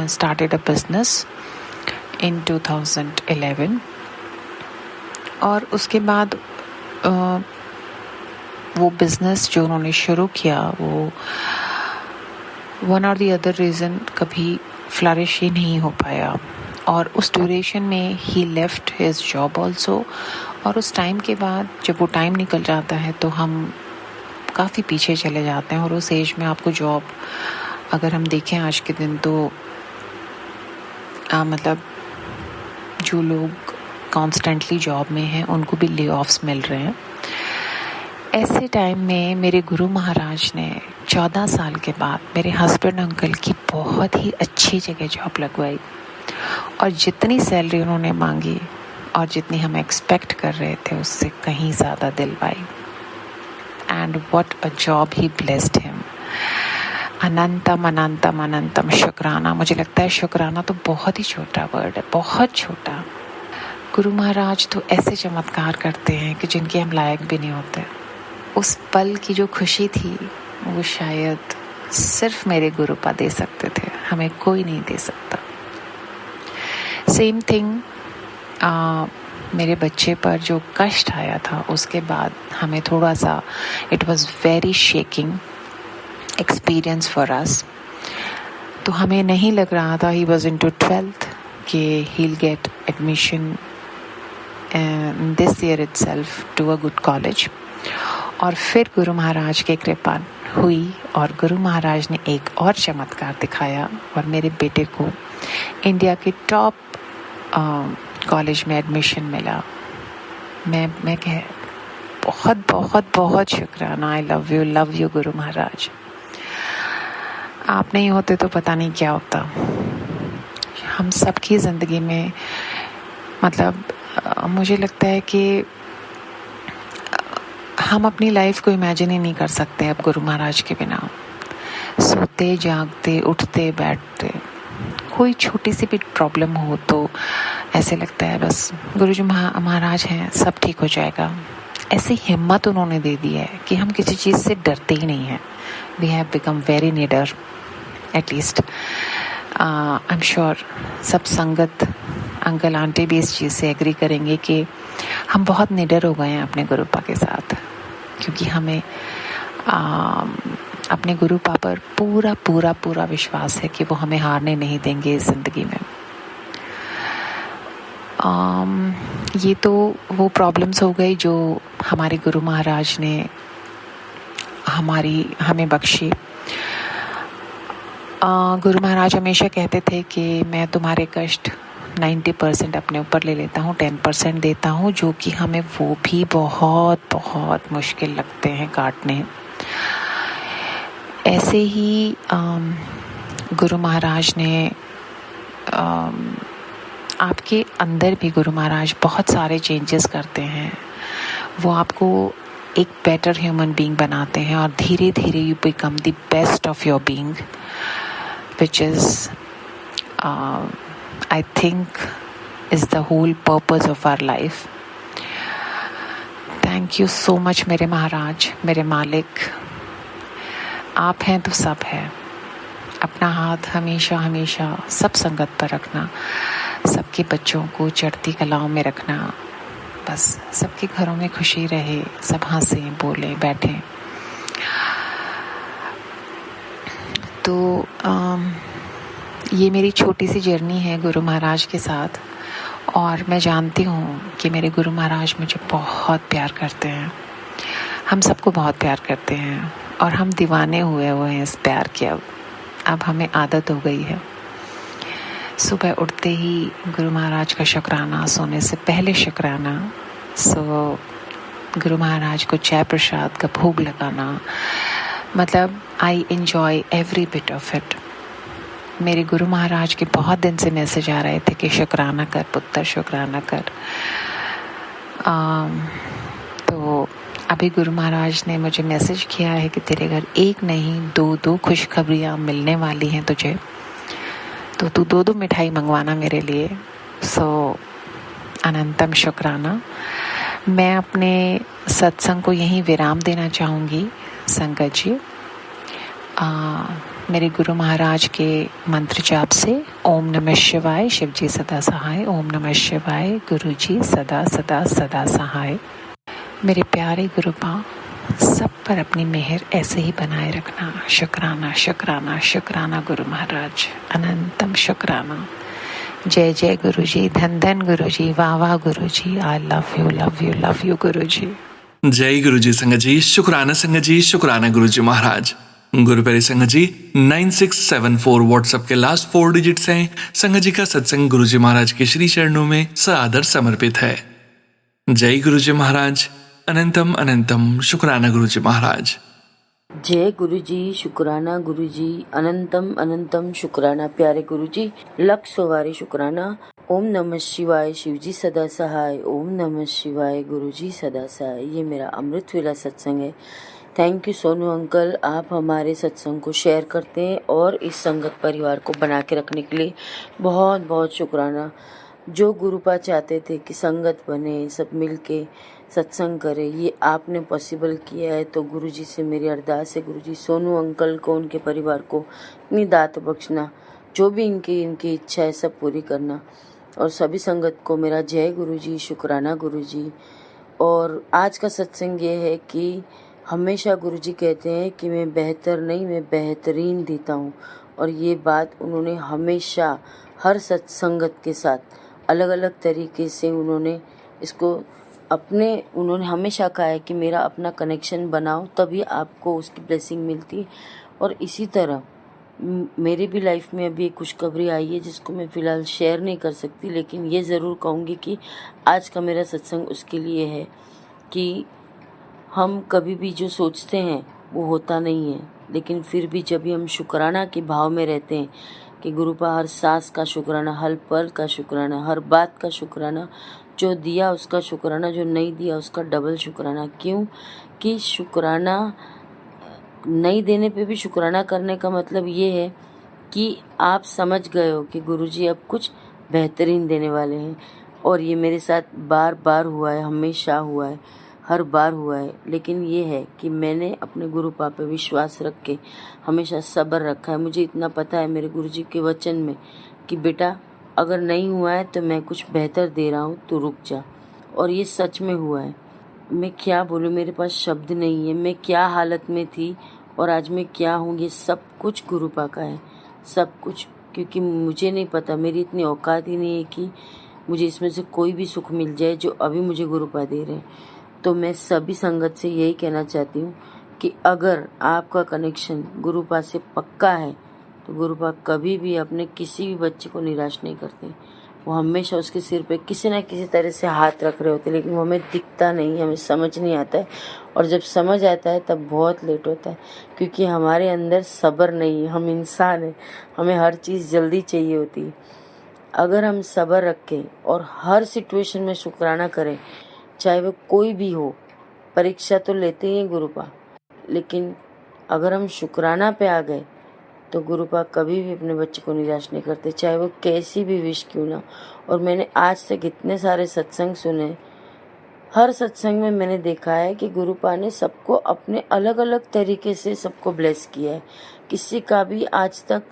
started a business in 2011, और उसके बाद वो बिज़नेस जो उन्होंने शुरू किया वो वन और दी अदर रीज़न कभी फ्लरिश ही नहीं हो पाया, और उस ड्यूरेशन में ही लेफ्ट हिज जॉब ऑल्सो। और उस टाइम के बाद जब वो टाइम निकल जाता है तो हम काफ़ी पीछे चले जाते हैं, और उस एज में आपको जॉब अगर हम देखें आज के दिन तो मतलब जो लोग कॉन्स्टेंटली जॉब में हैं उनको भी ले ऑफ्स मिल रहे हैं। ऐसे टाइम में मेरे गुरु महाराज ने 14 साल के बाद मेरे हस्बैंड अंकल की बहुत ही अच्छी जगह जॉब लगवाई, और जितनी सैलरी उन्होंने मांगी और जितनी हम एक्सपेक्ट कर रहे थे उससे कहीं ज़्यादा दिलवाई। And what a job he blessed him. अनंतम अनंतम अनंतम शुक्राना। मुझे लगता है शुक्राना तो बहुत ही छोटा वर्ड है, बहुत छोटा। गुरु महाराज तो ऐसे चमत्कार करते हैं कि जिनके हम लायक भी नहीं होते। उस पल की जो खुशी थी वो शायद सिर्फ मेरे गुरुपा दे सकते थे, हमें कोई नहीं दे सकता। सेम थिंग मेरे बच्चे पर जो कष्ट आया था उसके बाद हमें थोड़ा सा it was very shaking experience for us. तो हमें नहीं लग रहा था, ही वाज इनटू 12th, कि he'll get admission this year itself to a good college। और फिर गुरु महाराज की कृपा हुई और गुरु महाराज ने एक और चमत्कार दिखाया और मेरे बेटे को इंडिया के टॉप कॉलेज में एडमिशन मिला। मैं कह बहुत बहुत बहुत शुक्राना। आई लव यू गुरु महाराज। आप नहीं होते तो पता नहीं क्या होता। हम सबकी ज़िंदगी में मतलब मुझे लगता है कि हम अपनी लाइफ को इमेजिन ही नहीं कर सकते अब गुरु महाराज के बिना। सोते जागते उठते बैठते कोई छोटी सी भी प्रॉब्लम हो तो ऐसे लगता है बस गुरु जी महाराज हैं, सब ठीक हो जाएगा। ऐसी हिम्मत उन्होंने दे दी है कि हम किसी चीज़ से डरते ही नहीं हैं। वी हैव बिकम वेरी निडर एटलीस्ट। आई एम श्योर सब संगत अंकल आंटी भी इस चीज़ से एग्री करेंगे कि हम बहुत निडर हो गए हैं अपने गुरुपा के साथ, क्योंकि हमें अपने गुरुपा पर पूरा पूरा पूरा विश्वास है कि वो हमें हारने नहीं देंगे इस ज़िंदगी में। ये तो वो प्रॉब्लम्स हो गई जो हमारे गुरु महाराज ने हमें बख्शी। गुरु महाराज हमेशा कहते थे कि मैं तुम्हारे कष्ट 90% अपने ऊपर ले लेता हूँ, 10% देता हूँ, जो कि हमें वो भी बहुत बहुत मुश्किल लगते हैं काटने। ऐसे ही गुरु महाराज ने आपके अंदर भी गुरु महाराज बहुत सारे चेंजेस करते हैं। वो आपको एक बेटर ह्यूमन बीइंग बनाते हैं और धीरे धीरे you become the best of your being, which is I think is the whole purpose of our life. Thank you so much मेरे महाराज, मेरे मालिक। आप हैं तो सब है। अपना हाथ हमेशा हमेशा सब संगत पर रखना, सबके बच्चों को चढ़ती कलाओं में रखना, बस सबके घरों में खुशी रहे, सब हंसें बोलें बैठें। तो ये मेरी छोटी सी जर्नी है गुरु महाराज के साथ, और मैं जानती हूँ कि मेरे गुरु महाराज मुझे बहुत प्यार करते हैं। हम सबको बहुत प्यार करते हैं और हम दीवाने हुए हैं इस प्यार के। अब हमें आदत हो गई है। सुबह उठते ही गुरु महाराज का शुक्राना, सोने से पहले शुक्राना। गुरु महाराज को चाय प्रसाद का भोग लगाना, मतलब I enjoy every bit of it. मेरे गुरु महाराज के बहुत दिन से मैसेज आ रहे थे कि शुक्राना कर पुत्र, शुक्राना कर। तो अभी गुरु महाराज ने मुझे मैसेज किया है कि तेरे घर एक नहीं दो खुशखबरियाँ मिलने वाली हैं तुझे, तो तू दो मिठाई मंगवाना मेरे लिए। सो अनंतम शुक्राना। मैं अपने सत्संग को यहीं विराम देना चाहूँगी संगत जी। मेरे गुरु महाराज के मंत्र जाप से ओम नमः शिवाय, शिव जी सदा सहाय। ओम नमः शिवाय, गुरु जी सदा सदा सदा सहाय। मेरे प्यारे गुरुपा, सब पर अपनी मेहर ऐसे ही बनाए रखना। शुक्राना शुक्राना शुक्राना गुरु महाराज, अनंतम शुक्राना। जय जय गुरु जी, धन धन गुरु जी, वाह वाह Guru ji, I love you love you love you Guru ji. जय गुरु जी संगत जी, शुक्राना संगत जी, शुक्राना गुरु जी महाराज। गुरु प्यारे संगत जी, 9674 व्हाट्सएप के लास्ट 4 डिजिट्स हैं। संगत जी का सत्संग गुरु जी महाराज के श्री चरणों में सादर समर्पित है। जय गुरु जी महाराज, अनंतम अनंतम शुक्राना गुरु जी महाराज। जय गुरु जी, शुक्राना गुरु जी, अनंतम अनंतम शुक्राना प्यारे गुरु जी, लख सवारी शुक्राना। ओम नमः शिवाय, शिव जी सदा सहाय। ओम नमः शिवाय, गुरु जी सदा सहाय। ये मेरा अमृत वेला सत्संग है। थैंक यू सोनू अंकल, आप हमारे सत्संग को शेयर करते हैं और इस संगत परिवार को बना के रखने के लिए बहुत बहुत शुक्राना। जो गुरुपा चाहते थे कि संगत बने, सब मिल के सत्संग करे, ये आपने पॉसिबल किया है। तो गुरुजी से मेरी अरदास है, गुरुजी सोनू अंकल को, उनके परिवार को इतनी दात बख्शना, जो भी इनकी इच्छा है सब पूरी करना। और सभी संगत को मेरा जय गुरुजी, शुक्राना गुरुजी। और आज का सत्संग ये है कि हमेशा गुरुजी कहते हैं कि मैं बेहतर नहीं, मैं बेहतरीन देता हूँ। और ये बात उन्होंने हमेशा हर सत्संगत के साथ अलग अलग तरीके से उन्होंने इसको उन्होंने हमेशा कहा है कि मेरा अपना कनेक्शन बनाओ, तभी आपको उसकी ब्लेसिंग मिलती। और इसी तरह मेरी भी लाइफ में अभी एक खुशखबरी आई है जिसको मैं फ़िलहाल शेयर नहीं कर सकती, लेकिन ये ज़रूर कहूँगी कि आज का मेरा सत्संग उसके लिए है कि हम कभी भी जो सोचते हैं वो होता नहीं है, लेकिन फिर भी जब भी हम शुक्राना के भाव में रहते हैं कि गुरुपा हर सांस का शुक्राना, हर पल का शुक्राना, हर बात का शुक्राना, जो दिया उसका शुक्राना, जो नहीं दिया उसका डबल शुक्राना। क्यों कि शुक्राना नहीं देने पे भी शुक्राना करने का मतलब ये है कि आप समझ गए हो कि गुरुजी अब कुछ बेहतरीन देने वाले हैं। और ये मेरे साथ बार बार हुआ है, हमेशा हुआ है, हर बार हुआ है। लेकिन ये है कि मैंने अपने गुरुपा पे विश्वास रख के हमेशा सब्र रखा है। मुझे इतना पता है मेरे गुरुजी के वचन में कि बेटा अगर नहीं हुआ है तो मैं कुछ बेहतर दे रहा हूँ, तो रुक जा। और ये सच में हुआ है। मैं क्या बोलूँ, मेरे पास शब्द नहीं है। मैं क्या हालत में थी और आज मैं क्या हूँ, ये सब कुछ गुरुपा का है, सब कुछ। क्योंकि मुझे नहीं पता, मेरी इतनी औकात ही नहीं है कि मुझे इसमें से कोई भी सुख मिल जाए जो अभी मुझे गुरुपा दे रहे हैं। तो मैं सभी संगत से यही कहना चाहती हूँ कि अगर आपका कनेक्शन गुरुपा से पक्का है तो गुरुपा कभी भी अपने किसी भी बच्चे को निराश नहीं करते। वो हमेशा उसके सिर पे किसी न किसी तरह से हाथ रख रहे होते, लेकिन वो हमें दिखता नहीं है, हमें समझ नहीं आता है। और जब समझ आता है तब बहुत लेट होता है, क्योंकि हमारे अंदर सब्र नहीं है। हम इंसान हैं, हमें हर चीज़ जल्दी चाहिए होती है। अगर हम सब्र रखें और हर सिचुएशन में शुक्राना करें, चाहे वो कोई भी हो, परीक्षा तो लेते ही हैं गुरुपा, लेकिन अगर हम शुक्राना पे आ गए तो गुरुपा कभी भी अपने बच्चे को निराश नहीं करते, चाहे वो कैसी भी विश क्यों ना। और मैंने आज तक इतने सारे सत्संग सुने, हर सत्संग में मैंने देखा है कि गुरुपा ने सबको अपने अलग अलग तरीके से सबको ब्लेस किया है। किसी का भी आज तक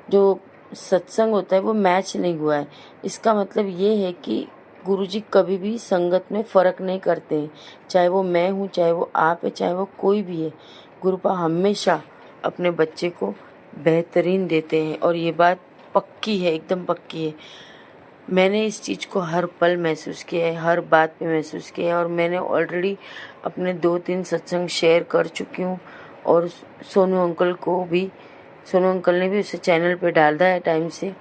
जो सत्संग होता है वो मैच नहीं हुआ है। इसका मतलब ये है कि गुरुजी कभी भी संगत में फ़र्क नहीं करते हैं, चाहे वो मैं हूँ, चाहे वो आप है, चाहे वो कोई भी है। गुरुपा हमेशा अपने बच्चे को बेहतरीन देते हैं और ये बात पक्की है, एकदम पक्की है। मैंने इस चीज़ को हर पल महसूस किया है, हर बात पे महसूस किया है। और मैंने ऑलरेडी अपने 2-3 सत्संग शेयर कर चुकी हूँ और सोनू अंकल ने भी उसे चैनल पे डाला है टाइम से।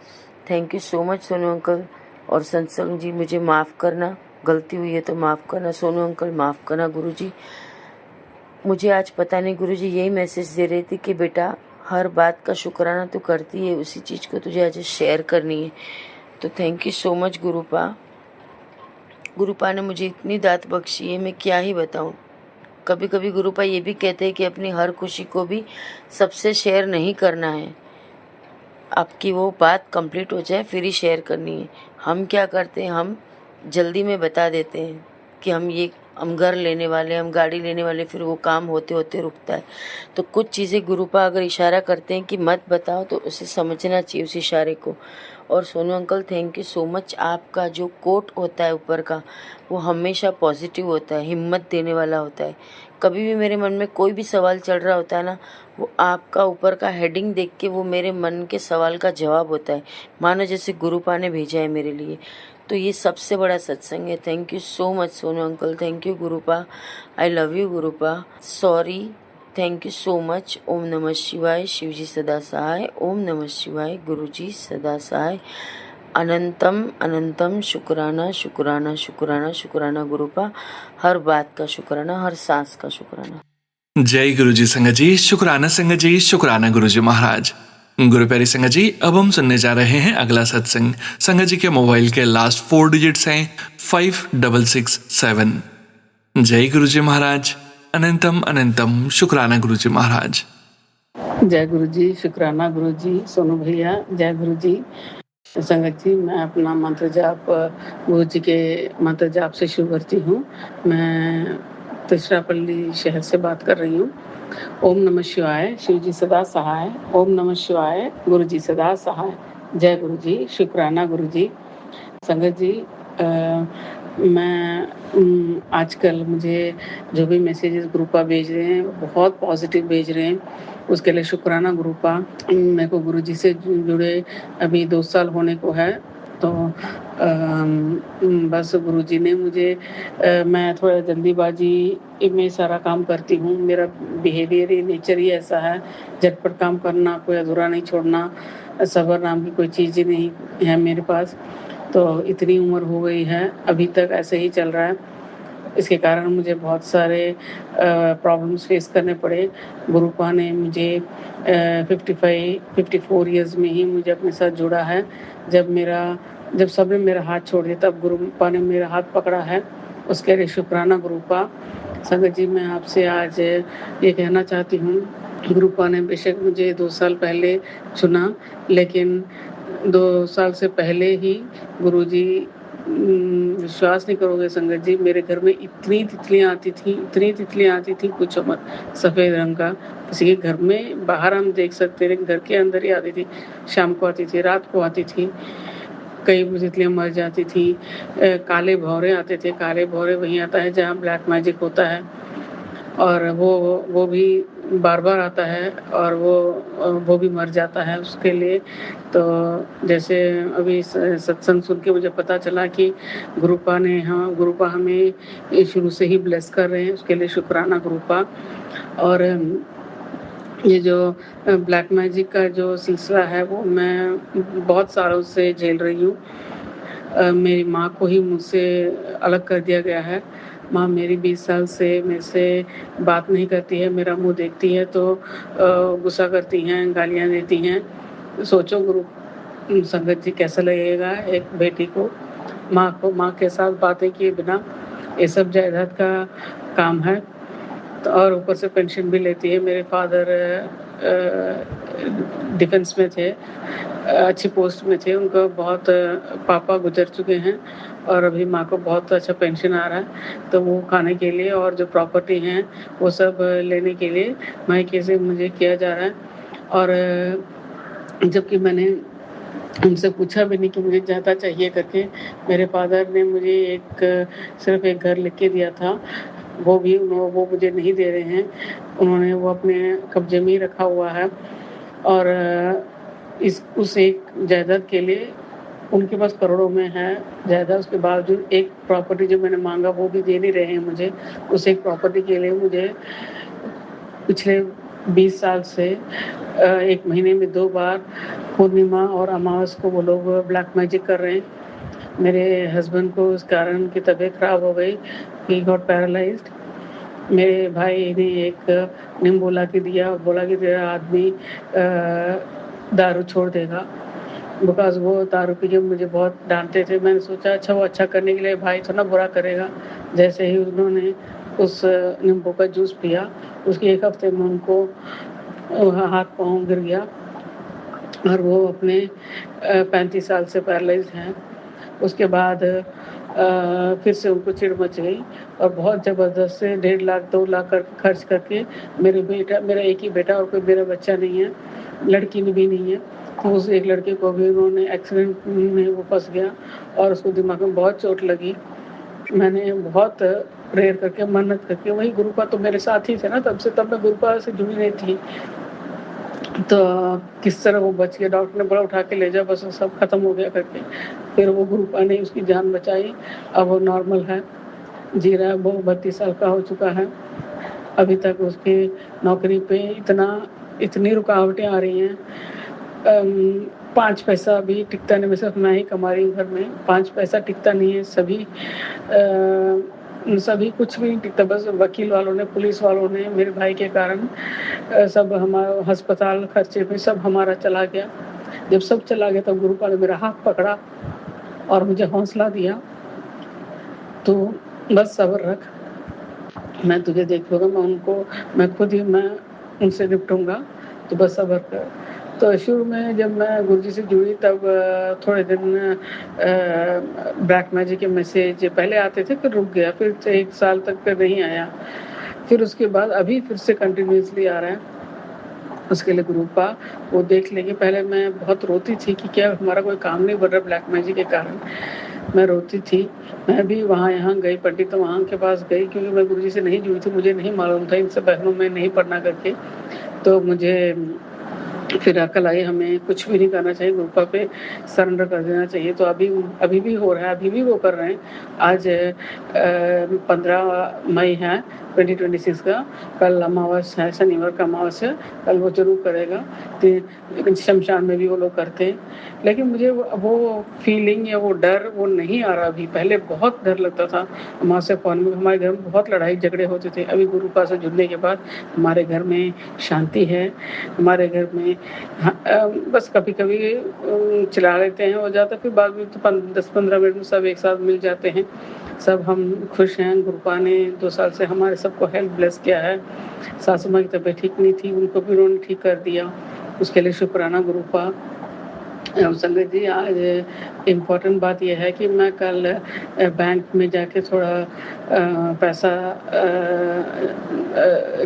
Thank you so much Sonu uncle. और सत्संग जी मुझे माफ़ करना, गलती हुई है तो माफ़ करना। सोनू अंकल माफ़ करना गुरुजी। मुझे आज पता नहीं गुरुजी यही मैसेज दे रहे थे कि बेटा हर बात का शुक्राना तू करती है, उसी चीज़ को तुझे आज शेयर करनी है। तो थैंक यू सो मच गुरुपा। गुरुपा ने मुझे इतनी दात बख्शी है, मैं क्या ही बताऊँ। कभी कभी गुरुपा ये भी कहते हैं कि अपनी हर खुशी को भी सबसे शेयर नहीं करना है, आपकी वो बात कंप्लीट हो जाए फिर ही शेयर करनी है। हम क्या करते हैं, हम जल्दी में बता देते हैं कि हम घर लेने वाले, हम गाड़ी लेने वाले, फिर वो काम होते होते रुकता है। तो कुछ चीज़ें गुरुपा अगर इशारा करते हैं कि मत बताओ तो उसे समझना चाहिए उस इशारे को। और Sonu uncle thank you so much. आपका जो कोट होता है ऊपर का वो हमेशा पॉजिटिव होता है, हिम्मत देने वाला होता है। कभी भी मेरे मन में कोई भी सवाल चल रहा होता है ना, वो आपका ऊपर का हेडिंग देख के वो मेरे मन के सवाल का जवाब होता है, मानो जैसे गुरुपा ने भेजा है मेरे लिए। तो ये सबसे बड़ा सत्संग है। Thank you so much Sonu uncle, thank you Gurupa, I love you Gurupa, sorry, thank you so much. ओम नमः शिवाय, शिवजी सदा सहाय। ओम नमः शिवाय, गुरुजी सदा सहाय। अनंतम अनंतम शुक्राना शुक्राना शुक्राना शुक्राना गुरुपा, हर बात का शुक्राना, हर सांस का शुक्राना। जय गुरु जी संगत जी, शुक्राना संगत जी, शुक्राना गुरु जी महाराज। गुरु प्यारी संगत जी, अब हम सुनने जा रहे हैं अगला सत्संग। संगत जी के मोबाइल के लास्ट 4 डिजिट्स हैं 5667। जय गुरु जी महाराज, अनंतम अनंतम शुक्राना गुरु जी महाराज। जय गुरु जी, शुक्राना गुरु जी, सोनू भैया, जय गुरु जी। संगत जी, मैं अपना मंत्र जाप गुरु जी के मंत्र जाप से शुरू करती हूँ। मैं तिरुचिरापल्ली शहर से बात कर रही हूँ। ओम नमः शिवाय, शिव जी सदा सहाय। ओम नमः शिवाय, गुरु जी सदा सहाय। जय गुरु जी, शुक्राना गुरु जी। संगत जी, मैं आजकल मुझे जो भी मैसेजेस ग्रुपा भेज रहे हैं बहुत पॉजिटिव भेज रहे हैं, उसके लिए शुक्राना ग्रुपा। मेरे को गुरु जी से जुड़े अभी 2 साल होने को है। तो बस गुरु जी ने मुझे मैं थोड़ा जल्दीबाजी में सारा काम करती हूँ। मेरा बिहेवियर ही, नेचर ही ऐसा है, झटपट काम करना, कोई अधूरा नहीं छोड़ना, सब्र नाम की कोई चीज़ ही नहीं है मेरे पास। तो इतनी उम्र हो गई है, अभी तक ऐसे ही चल रहा है। इसके कारण मुझे बहुत सारे प्रॉब्लम्स फेस करने पड़े। गुरुपा ने मुझे 54 इयर्स में ही मुझे अपने साथ जुड़ा है। जब सबने मेरा हाथ छोड़ दिया तब गुरुपा ने मेरा हाथ पकड़ा है, उसके लिए शुक्राना गुरुपा। संगत जी, मैं आपसे आज ये कहना चाहती हूँ, गुरुपा ने बेशक मुझे 2 साल पहले चुना, लेकिन 2 साल से पहले ही गुरुजी, विश्वास नहीं करोगे संगत जी, मेरे घर में इतनी तितलियाँ आती थी कुछ मत। सफ़ेद रंग का, किसी के घर में बाहर हम देख सकते थे, घर के अंदर ही आती थी। शाम को आती थी, रात को आती थी, कई तितलियाँ मर जाती थी। काले भौरे आते थे। काले भौरे वहीं आता है जहाँ ब्लैक मैजिक होता है, और वो भी बार-बार आता है, और वो भी मर जाता है उसके लिए। तो जैसे अभी सत्संग सुन के मुझे पता चला कि गुरुपा हमें शुरू से ही ब्लेस कर रहे हैं, उसके लिए शुक्राना गुरुपा। और ये जो ब्लैक मैजिक का जो सिलसिला है वो मैं बहुत सालों से झेल रही हूँ। मेरी माँ को ही मुझसे अलग कर दिया गया है। माँ मेरी 20 साल से मेरे से बात नहीं करती है, मेरा मुँह देखती है तो गुस्सा करती हैं, गालियाँ देती हैं। सोचो गुरु संगत जी, कैसा लगेगा एक बेटी को माँ के साथ बातें किए बिना। ये सब जायदाद का काम है। तो और ऊपर से पेंशन भी लेती है। मेरे फादर डिफेंस में थे, अच्छी पोस्ट में थे। उनका बहुत पापा गुजर चुके हैं, और अभी माँ को बहुत अच्छा पेंशन आ रहा है। तो वो खाने के लिए और जो प्रॉपर्टी हैं वो सब लेने के लिए मायके से मुझे किया जा रहा है। और जबकि मैंने उनसे पूछा भी नहीं कि मुझे ज़्यादा चाहिए करके। मेरे फादर ने मुझे सिर्फ एक घर लिख के दिया था, वो मुझे नहीं दे रहे हैं। उन्होंने वो अपने कब्जे में ही रखा हुआ है। और उस एक जायदाद के लिए उनके पास करोड़ों में है जायदाद, उसके बावजूद एक प्रॉपर्टी जो मैंने मांगा वो भी दे नहीं रहे हैं मुझे। उस एक प्रॉपर्टी के लिए मुझे पिछले 20 साल से 1 महीने में 2 बार पूर्णिमा और अमावस को वो लोग ब्लैक मैजिक कर रहे हैं। मेरे हस्बैंड को उस कारण की तबीयत खराब हो गई, ही गॉट पैरालाइज्ड। मेरे भाई ने एक नींबू ला के दिया और बोला कि तेरा आदमी दारू छोड़ देगा। बिकॉज़ वो दारू पी के मुझे बहुत डाँटते थे। मैंने सोचा अच्छा वो अच्छा करने के लिए भाई थोड़ा ना बुरा करेगा। जैसे ही उन्होंने उस नींबू का जूस पिया, उसके 1 हफ्ते में उनको हाथ-पाँव गिर गया और वो अपने 35 साल से पैरालाइज़्ड हैं। उसके बाद फिर से उनको चिढ़ मच गई और बहुत ज़बरदस्त से 1.5 लाख 2 लाख कर खर्च करके मेरा एक ही बेटा और कोई मेरा बच्चा नहीं है, लड़की भी नहीं है। तो उस एक लड़के को भी उन्होंने एक्सीडेंट में वो फँस गया और उसको दिमाग में बहुत चोट लगी। मैंने बहुत प्रेयर करके, मन्नत करके वही गुरुपा तो मेरे साथ ही थे ना तब से, तब मैं गुरुपा से जुड़ी नहीं थी। तो किस तरह वो बच गया, डॉक्टर ने बोला उठा के ले जाओ बस सब खत्म हो गया करके। फिर वो गुरुपा ने उसकी जान बचाई, अब वो नॉर्मल है, जी रहा है, वो 32 साल का हो चुका है। अभी तक उसकी नौकरी पे इतनी रुकावटें आ रही हैं। 5 पैसा भी टिकता नहीं, सिर्फ मैं ही कमा रही हूँ घर में, 5 पैसा टिकता नहीं है। सभी कुछ भी नहीं टिकता, बस वकील वालों ने, पुलिस वालों ने मेरे भाई के कारण सब हमारा अस्पताल खर्चे पे सब हमारा चला गया। जब सब चला गया तब गुरुपा ने मेरा हाथ पकड़ा और मुझे हौसला दिया, तो बस सब्र रख, मैं तुझे देख लूँगा, मैं उनसे निपटूँगा, तो बस सब्र कर। तो शुरू में जब मैं गुरुजी से जुड़ी तब थोड़े दिन ब्लैक मैजिक के मैसेज पहले आते थे, फिर रुक गया, फिर 1 साल तक फिर नहीं आया। फिर उसके बाद अभी फिर से कंटिन्यूअसली आ रहा है। उसके लिए गुरुपा वो देख लेंगे। पहले मैं बहुत रोती थी कि क्या हमारा कोई काम नहीं बन रहा ब्लैक मैजिक के कारण। मैं रोती थी, मैं भी वहाँ-यहाँ गई, पंडित वहाँ के पास गई क्योंकि मैं गुरुजी से नहीं जुड़ी थी, मुझे नहीं मालूम था इन सब बहनों में नहीं पढ़ना करके। तो मुझे फिर अकल आई हमें कुछ भी नहीं करना चाहिए, गुरुपा पे सरेंडर कर देना चाहिए। तो अभी भी हो रहा है, अभी भी वो कर रहे हैं। आज 15 मई है 2026 का, कल अमावस है, शनिवार का अमावस है, कल वो ज़रूर करेगा। लेकिन शमशान में भी वो लोग करते हैं। लेकिन मुझे वो फीलिंग या वो डर वो नहीं आ रहा अभी। पहले बहुत डर लगता था अमावस्या पौर्णिमा में, हमारे घर में बहुत लड़ाई झगड़े होते थे। अभी गुरुपा से जुड़ने के बाद हमारे घर में शांति है। हमारे घर में बस कभी-कभी चिल्ला लेते हैं, हो जाता है, फिर बाद में तो 10-15 मिनट में सब एक साथ मिल जाते हैं। सब हम खुश हैं। गुरुपा ने 2 साल से हमारे सबको हेल्प ब्लेस किया है। सासू माँ की तबीयत ठीक नहीं थी, उनको भी उन्होंने ठीक कर दिया। उसके लिए शुक्राना गुरुपा। संगत जी, आज इम्पोर्टेंट बात ये है कि मैं कल बैंक में जाके थोड़ा पैसा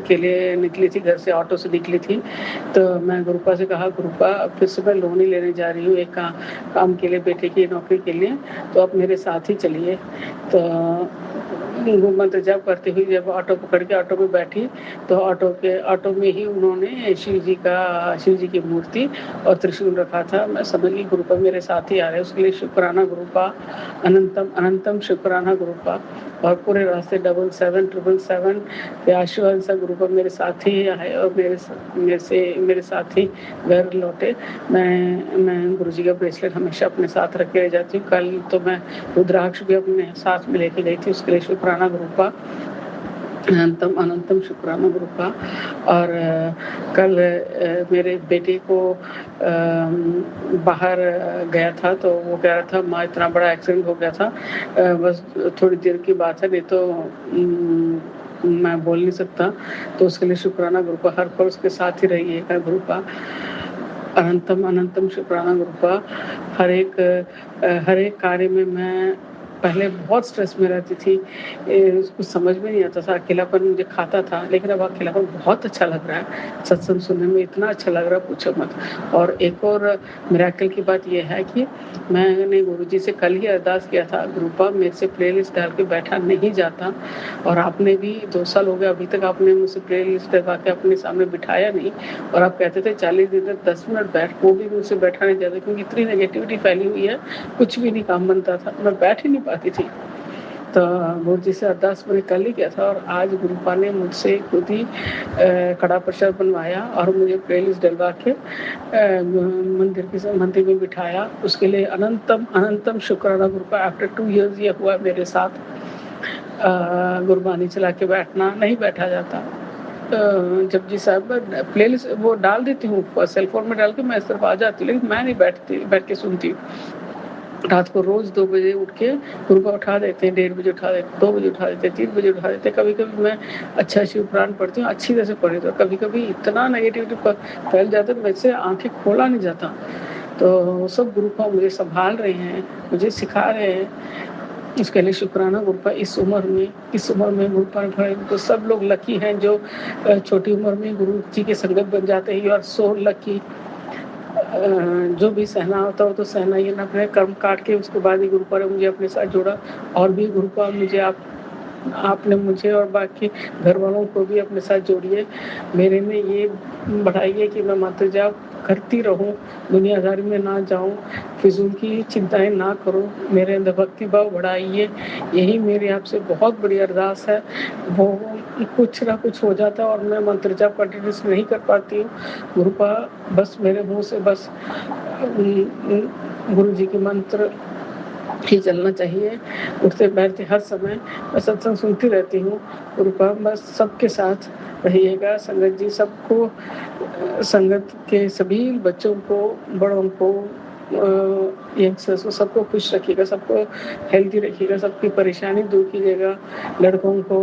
के लिए निकली थी, घर से ऑटो से निकली थी। तो मैं गुरुपा से कहा गुरुपा फिर से मैं लोन ही लेने जा रही हूँ एक काम के लिए, बेटे की नौकरी के लिए, तो आप मेरे साथ ही चलिए। तो मंत्र जाप करती हुई जब ऑटो पकड़ के ऑटो में बैठी तो ऑटो में ही उन्होंने शिव जी की मूर्ति और त्रिशूल रखा था। मैं समझ गई गुरुपा मेरे साथ ही आ रहे हैं। उसके लिए शुक्राना गुरुपा, अनंतम अनंतम शुक्राना गुरुपा। और पूरे रास्ते 777 के आशीर्वाद से गुरुपा मेरे साथ ही आए और मेरे साथ ही घर लौटे। मैं गुरुजी का ब्रेसलेट हमेशा अपने साथ रख के ले जाती हूँ। कल तो मैं रुद्राक्ष भी अपने साथ में लेके गई थी। उसके लिए शुक्राना गुरुपा, अनंतम अनंतम शुक्राना गुरुपा। और कल मेरे बेटे को बाहर गया था तो वो कह रहा था माँ इतना बड़ा एक्सीडेंट हो गया था, बस थोड़ी देर की बात है, नहीं तो मैं बोल नहीं सकता। तो उसके लिए शुक्राना गुरुपा, हर पल उसके साथ ही रहिएगा गुरुपा। अनंतम अनंतम शुक्राना गुरुपा। हर एक कार्य में मैं पहले बहुत स्ट्रेस में रहती थी, कुछ समझ में नहीं आता था, अकेलापन मुझे खाता था, लेकिन अब अकेलापन बहुत अच्छा लग रहा है। सत्संग सुनने में इतना अच्छा लग रहा है पूछो मत। और एक और मिरेकल की बात यह है कि मैंने गुरुजी से कल ही अरदास किया था, गुरुपा मेरे से प्लेलिस्ट डाल के बैठा नहीं जाता, और आपने भी 2 साल हो गए अभी तक आपने मुझसे प्लेलिस्ट लगा के अपने सामने बिठाया नहीं। और आप कहते थे 40 दिन तक 10 मिनट बैठ, वो भी मुझसे बैठा नहीं जाता क्योंकि इतनी नेगेटिविटी फैली हुई है, कुछ भी नहीं काम बनता था, मैं बैठ ही नहीं पाती थी। तो गुरुजी से अरदास मैंने कल ही किया था और आज गुरुपा ने मुझसे खुद ही कड़ा प्रसाद बनवाया और मुझे प्लेलिस्ट डलवा के मंदिर में बिठाया। उसके लिए अनंतम अनंतम शुक्राना गुरुपा। आफ्टर 2 इयर्स ये हुआ मेरे साथ। गुरबानी चला के बैठना, नहीं बैठा जाता। जपजी साहब प्लेलिस्ट वो डाल देती हूँ, सेल फ़ोन में डाल के मैं इस तरफ आ जाती हूँ, लेकिन मैं नहीं बैठ के सुनती हूँ। रात को रोज़ 2 बजे उठ के गुरु का उठा देते हैं, 1:30 बजे उठा देते, 2 बजे उठा देते, 3 बजे उठा देते। कभी-कभी मैं अच्छा शिव पुराण पढ़ती हूँ, अच्छी तरह से पढ़ी तो कभी-कभी इतना नेगेटिविटी फैल जाता है, मुझसे आँखें खोला नहीं जाता। तो सब गुरु को मुझे सँभाल रहे हैं, मुझे सिखा रहे हैं। इसके लिए शुक्राना गुरुपा इस उम्र में गुरुपा ने तो सब लोग लकी हैं जो छोटी उम्र में गुरु जी की संगत बन जाते हैं। You are so lucky. जो भी सहना होता हो तो सहना ही ना, अपने कर्म काट के उसके बाद ही गुरुपा ने मुझे अपने साथ जोड़ा। और भी गुरुपा मुझे आपने मुझे और बाकी घर वालों को भी अपने साथ जोड़िए। मेरे में ये बढ़ाइए कि मैं मंत्र जाप करती रहूं, दुनियादारी में ना जाऊं, फिजूल की चिंताएं ना करूं, मेरे अंदर भक्ति भाव बढ़ाइए। यही मेरी आपसे बहुत बड़ी अरदास है। वो कुछ ना कुछ हो जाता है और मैं मंत्र जाप कंटिन्यूस नहीं कर पाती हूँ। गुरुपा बस मेरे मुंह से बस गुरु जी के मंत्र ही चलना चाहिए। उठते बैठते हर समय मैं सत्संग सुनती रहती हूँ। गुरुपा बस सबके साथ रहिएगा। संगत जी सबको, संगत के सभी बच्चों को, बड़ों को, यंगस्टर्स को, सबको खुश रखिएगा, सबको हेल्दी रखिएगा, सबकी परेशानी दूर कीजिएगा। लड़कों को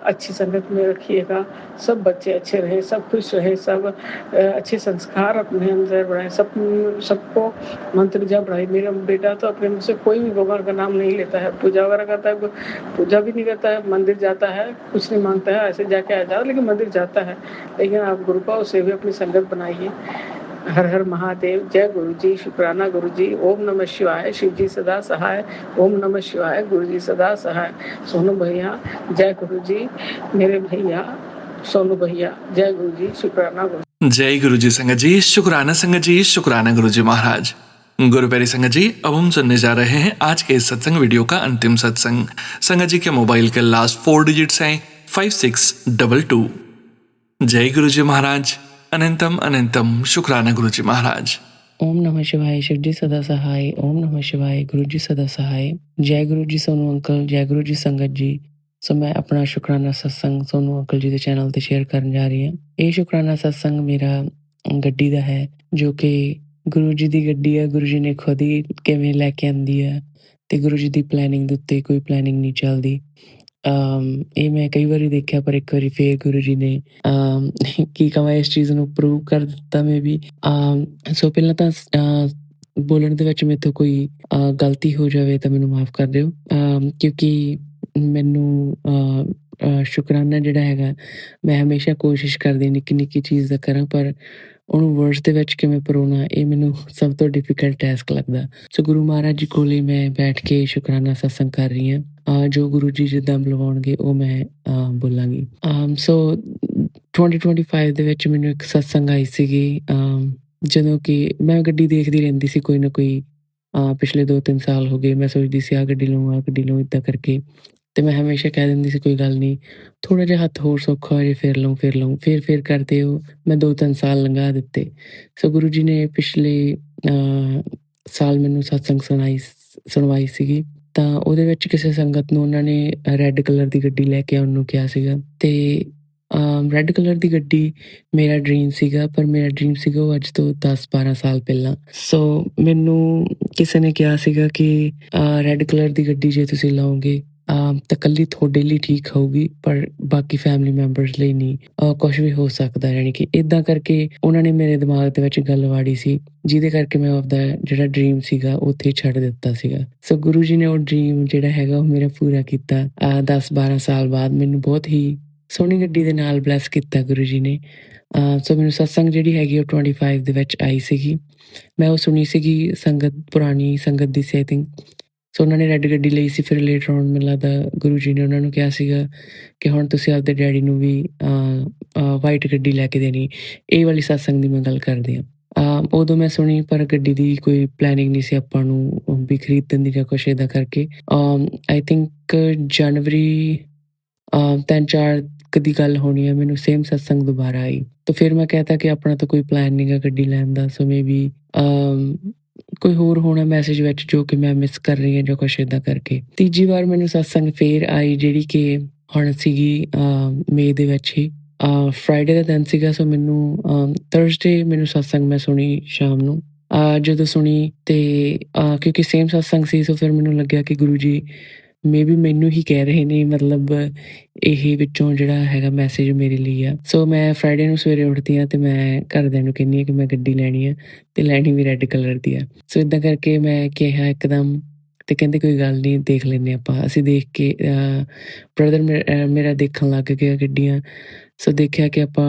अच्छी संगत में रखिएगा, सब बच्चे अच्छे रहें, सब खुश रहें, सब अच्छे संस्कार अपने अंदर बढ़ाएं, सबको मंत्र जाप बढ़ाएं। मेरा बेटा तो अपने मुँह से कोई भी भगवान का नाम नहीं लेता है, पूजा वगैरह करता है, पूजा भी नहीं करता है, मंदिर जाता है, कुछ नहीं मांगता है, ऐसे जाके आ जाओ, लेकिन मंदिर जाता है। लेकिन आप गुरुपा उसे भी अपनी संगत बनाइए। हर हर महादेव। जय गुरु जी। शुक्राना गुरु जी। ओम नमः शिवाय। शिव जी सदा सहाय। ओम नमः शिवाय। गुरु जी सदा सहाय। सोनू भैया जय गुरु जी। मेरे भैया सोनू भैया जय गुरु जी। शुक्राना गुरु। जय गुरु जी संगत जी, शुक्राना संगत जी, शुक्राना गुरु जी महाराज। गुरु प्यारी संगत जी, अब हम सुनने जा रहे हैं आज के इस सत्संग वीडियो का अंतिम सत्संग। संगत जी के मोबाइल के लास्ट 4 डिजिट्स हैं 5622। जय गुरु जी महाराज। अनंतम अनंतम शुक्राना गुरु जी महाराज। ओम नमः शिवाय। शिव जी सदा सहाय। ओम नमः शिवाय। गुरु जी सदा सहाय। जय गुरु जी सोनू अंकल। जय गुरु जी संगत जी। सो मैं अपना शुक्राना सत्संग सोनू अंकल जी के चैनल ਤੇ ਸ਼ੇਅਰ ਕਰਨ ਜਾ ਰਹੀ ਹਾਂ। ਇਹ ਸ਼ੁਕਰਾਨਾ ਸਤਸੰਗ ਮੇਰਾ ਗੱਡੀ ਦਾ ਹੈ, ਜੋ ਕਿ ਗੁਰੂ ਜੀ ਦੀ ਗੱਡੀ ਹੈ। ਗੁਰੂ ਜੀ ਨੇ ਖੁਦ ਹੀ ਕਿਵੇਂ ਲੈ ਕੇ ਆਂਦੀ ਹੈ ਤੇ ਗੁਰੂ ਜੀ ਦੀ ਪਲੈਨਿੰਗ ਦੇ ਉੱਤੇ ਕੋਈ ਪਲੈਨਿੰਗ ਨਹੀਂ ਚੱਲਦੀ। ਇਹ ਮੈਂ ਕਈ ਵਾਰੀ ਦੇਖਿਆ, ਪਰ ਇੱਕ ਵਾਰੀ ਫੇਰ ਗੁਰੂ ਜੀ ਨੇ ਕੀ ਕਹਾਂ, ਇਸ ਚੀਜ਼ ਨੂੰ ਪ੍ਰੂਵ ਕਰ ਦਿੱਤਾ। ਮੈਂ ਵੀ ਸੋ ਪਹਿਲਾਂ ਤਾਂ ਬੋਲਣ ਦੇ ਵਿੱਚ ਮੇਰੇ ਤੋਂ ਕੋਈ ਗਲਤੀ ਹੋ ਜਾਵੇ ਤਾਂ ਮੈਨੂੰ ਮਾਫ ਕਰ ਦਿਓ, ਕਿਉਂਕਿ ਮੈਨੂੰ ਸ਼ੁਕਰਾਨਾ ਜਿਹੜਾ ਹੈਗਾ, ਮੈਂ ਹਮੇਸ਼ਾ ਕੋਸ਼ਿਸ਼ ਕਰਦੀ ਨਿੱਕੀ ਨਿੱਕੀ ਚੀਜ਼ ਦਾ ਕਰਾਂ, ਪਰ ਉਹਨੂੰ ਵਰਡਸ ਦੇ ਵਿੱਚ ਕਿਵੇਂ ਪਰੋਣਾ, ਇਹ ਮੈਨੂੰ ਸਭ ਤੋਂ ਡਿਫਿਕਲਟ ਟਾਸਕ ਲੱਗਦਾ। ਸੋ ਗੁਰੂ ਮਹਾਰਾਜ ਜੀ ਕੋਲੇ ਮੈਂ ਬੈਠ ਕੇ ਸ਼ੁਕਰਾਨਾ ਸਤਸੰਗ ਕਰ ਰਹੀ ਹਾਂ। ਜੋ ਗੁਰੂ ਜੀ ਜਿੱਦਾਂ ਬੁਲਵਾਉਣਗੇ ਉਹ ਮੈਂ ਬੋਲਾਂਗੀ। ਸੋ 2025 ਦੇ ਵਿੱਚ ਮੈਨੂੰ ਇੱਕ ਸਤਸੰਗ ਆਈ ਸੀਗੀ, ਜਦੋਂ ਕਿ ਮੈਂ ਗੱਡੀ ਦੇਖਦੀ ਰਹਿੰਦੀ ਸੀ ਕੋਈ ਨਾ ਕੋਈ। ਪਿਛਲੇ 2-3 ਸਾਲ ਹੋ ਗਏ ਮੈਂ ਸੋਚਦੀ ਸੀ ਆਹ ਗੱਡੀ ਲਊਂ, ਆਹ ਗੱਡੀ ਲਊਂ, ਇੱਦਾਂ ਕਰਕੇ। ਅਤੇ ਮੈਂ ਹਮੇਸ਼ਾ ਕਹਿ ਦਿੰਦੀ ਸੀ ਕੋਈ ਗੱਲ ਨਹੀਂ, ਥੋੜ੍ਹਾ ਜਿਹਾ ਹੱਥ ਹੋਰ ਸੌਖਾ ਹੋ ਜੇ ਫਿਰ ਲਊਂ, ਫਿਰ ਕਰਦੇ ਉਹ ਮੈਂ 2-3 ਸਾਲ ਲੰਘਾ ਦਿੱਤੇ। ਸੋ ਗੁਰੂ ਜੀ ਨੇ ਪਿਛਲੇ ਸਾਲ ਮੈਨੂੰ ਸਤਸੰਗ ਸੁਣਵਾਈ ਸੀਗੀ, ਤਾਂ ਉਹਦੇ ਵਿੱਚ ਕਿਸੇ ਸੰਗਤ ਨੂੰ ਉਹਨਾਂ ਨੇ ਰੈੱਡ ਕਲਰ ਦੀ ਗੱਡੀ ਲੈ ਕੇ ਆਉਣ ਨੂੰ ਕਿਹਾ ਸੀਗਾ। ਅਤੇ ਰੈੱਡ ਕਲਰ ਦੀ ਗੱਡੀ ਮੇਰਾ ਡਰੀਮ ਸੀਗਾ, ਪਰ ਮੇਰਾ ਡਰੀਮ ਸੀਗਾ ਉਹ ਅੱਜ ਤੋਂ 10-12 ਸਾਲ ਪਹਿਲਾਂ। ਸੋ ਮੈਨੂੰ ਕਿਸੇ ਨੇ ਕਿਹਾ ਸੀਗਾ ਕਿ ਰੈੱਡ ਕਲਰ ਦੀ ਗੱਡੀ ਜੇ ਤੁਸੀਂ ਲਓਗੇ ਤਾਂ ਇਕੱਲੀ ਤੁਹਾਡੇ ਲਈ ਠੀਕ ਹੋਊਗੀ, ਪਰ ਬਾਕੀ ਫੈਮਿਲੀ ਮੈਂਬਰਸ ਲਈ ਨਹੀਂ, ਕੁਛ ਵੀ ਹੋ ਸਕਦਾ। ਯਾਨੀ ਕਿ ਇੱਦਾਂ ਕਰਕੇ ਉਹਨਾਂ ਨੇ ਮੇਰੇ ਦਿਮਾਗ ਦੇ ਵਿੱਚ ਗੱਲ ਵਾੜੀ ਸੀ, ਜਿਹਦੇ ਕਰਕੇ ਮੈਂ ਆਪਦਾ ਜਿਹੜਾ ਡਰੀਮ ਸੀਗਾ ਉੱਥੇ ਛੱਡ ਦਿੱਤਾ ਸੀਗਾ। ਸੋ ਗੁਰੂ ਜੀ ਨੇ ਉਹ ਡਰੀਮ ਜਿਹੜਾ ਹੈਗਾ ਉਹ ਮੇਰਾ ਪੂਰਾ ਕੀਤਾ। 10-12 ਸਾਲ ਬਾਅਦ ਮੈਨੂੰ ਬਹੁਤ ਹੀ ਸੋਹਣੀ ਗੱਡੀ ਦੇ ਨਾਲ ਬਲੈਸ ਕੀਤਾ ਗੁਰੂ ਜੀ ਨੇ। ਸੋ ਮੈਨੂੰ ਸਤਸੰਗ ਜਿਹੜੀ ਹੈਗੀ ਉਹ 25 ਦੇ ਵਿੱਚ ਆਈ ਸੀਗੀ। ਮੈਂ ਉਹ ਸੁਣੀ ਸੀਗੀ ਪੁਰਾਣੀ ਸੰਗਤ ਦੀ ਸੇਧਿੰਗ। ਸੋ ਉਹਨਾਂ ਨੇ ਰੈੱਡ ਗੱਡੀ ਲਈ ਸੀ। ਫਿਰ ਲੇਟਰ ਔਨ ਮੈਨੂੰ ਲੱਗਦਾ ਗੁਰੂ ਜੀ ਨੇ ਉਹਨਾਂ ਨੂੰ ਕਿਹਾ ਸੀਗਾ ਕਿ ਹੁਣ ਤੁਸੀਂ ਆਪਦੇ ਡੈਡੀ ਨੂੰ ਵੀ ਵਾਈਟ ਗੱਡੀ ਲੈ ਕੇ ਦੇਣੀ। ਇਹ ਵਾਲੀ ਸਤਸੰਗ ਦੀ ਮੈਂ ਗੱਲ ਕਰਦੀ ਹਾਂ। ਉਦੋਂ ਮੈਂ ਸੁਣੀ, ਪਰ ਗੱਡੀ ਦੀ ਕੋਈ ਪਲੈਨਿੰਗ ਨਹੀਂ ਸੀ ਆਪਾਂ ਨੂੰ ਵੀ ਖਰੀਦਣ ਦੀ ਜਾਂ ਕੁਛ ਇੱਦਾਂ ਕਰਕੇ। ਆਈ ਥਿੰਕ ਜਨਵਰੀ 3-4 ਦੀ ਗੱਲ ਹੋਣੀ ਹੈ, ਮੈਨੂੰ ਸੇਮ ਸਤਸੰਗ ਦੁਬਾਰਾ ਆਈ। ਤਾਂ ਫਿਰ ਮੈਂ ਕਹਿ ਤਾ ਕਿ ਆਪਣਾ ਤਾਂ ਕੋਈ ਪਲਾਨ ਨਹੀਂ ਗਾ ਗੱਡੀ ਲੈਣ ਦਾ। ਸੋ ਮੇ ਬੀ ਕੋਈ ਹੋਰ ਹੋਣਾ ਮੈਸੇਜ ਵਿੱਚ ਜੋ ਕਿ ਮੈਂ ਮਿਸ ਕਰ ਰਹੀ ਹਾਂ ਜਾਂ ਕੁਛ ਇੱਦਾਂ ਕਰਕੇ। ਤੀਜੀ ਵਾਰ ਮੈਨੂੰ ਸਤਸੰਗ ਫੇਰ ਆਈ ਜਿਹੜੀ ਕਿ ਹੁਣ ਸੀਗੀ ਮਈ ਦੇ ਵਿੱਚ ਹੀ। ਫਰਾਈਡੇ ਦਾ ਦਿਨ ਸੀਗਾ, ਸੋ ਮੈਨੂੰ ਥਰਸਡੇ ਮੈਨੂੰ ਸਤਸੰਗ ਮੈਂ ਸੁਣੀ ਸ਼ਾਮ ਨੂੰ। ਜਦੋਂ ਸੁਣੀ ਤੇ ਕਿਉਂਕਿ ਸੇਮ ਸਤਸੰਗ ਸੀ, ਸੋ ਫਿਰ ਮੈਨੂੰ ਲੱਗਿਆ ਕਿ ਗੁਰੂ ਜੀ ਮੇਬੀ ਮੈਨੂੰ ਹੀ ਕਹਿ ਰਹੇ ਨੇ, ਮਤਲਬ ਇਹ ਵਿੱਚੋਂ ਜਿਹੜਾ ਹੈਗਾ ਮੈਸੇਜ ਮੇਰੇ ਲਈ ਆ। ਸੋ ਮੈਂ ਫਰਾਈਡੇ ਨੂੰ ਸਵੇਰੇ ਉੱਠਦੀ ਹਾਂ ਤੇ ਮੈਂ ਘਰਦਿਆਂ ਨੂੰ ਕਹਿੰਦੀ ਹਾਂ ਕਿ ਮੈਂ ਗੱਡੀ ਲੈਣੀ ਆ ਤੇ ਲੈਣੀ ਵੀ ਰੈੱਡ ਕਲਰ ਦੀ ਆ। ਸੋ ਇੱਦਾਂ ਕਰਕੇ ਮੈਂ ਕਿਹਾ ਇੱਕਦਮ, ਤੇ ਕਹਿੰਦੇ ਕੋਈ ਗੱਲ ਨਹੀਂ, ਦੇਖ ਲੈਂਦੇ ਆਪਾਂ। ਅਸੀਂ ਦੇਖ ਕੇ ਬ੍ਰਦਰ ਮੇਰਾ ਦੇਖਣ ਲੱਗ ਗਿਆ ਗੱਡੀਆਂ। ਸੋ ਦੇਖਿਆ ਕਿ ਆਪਾਂ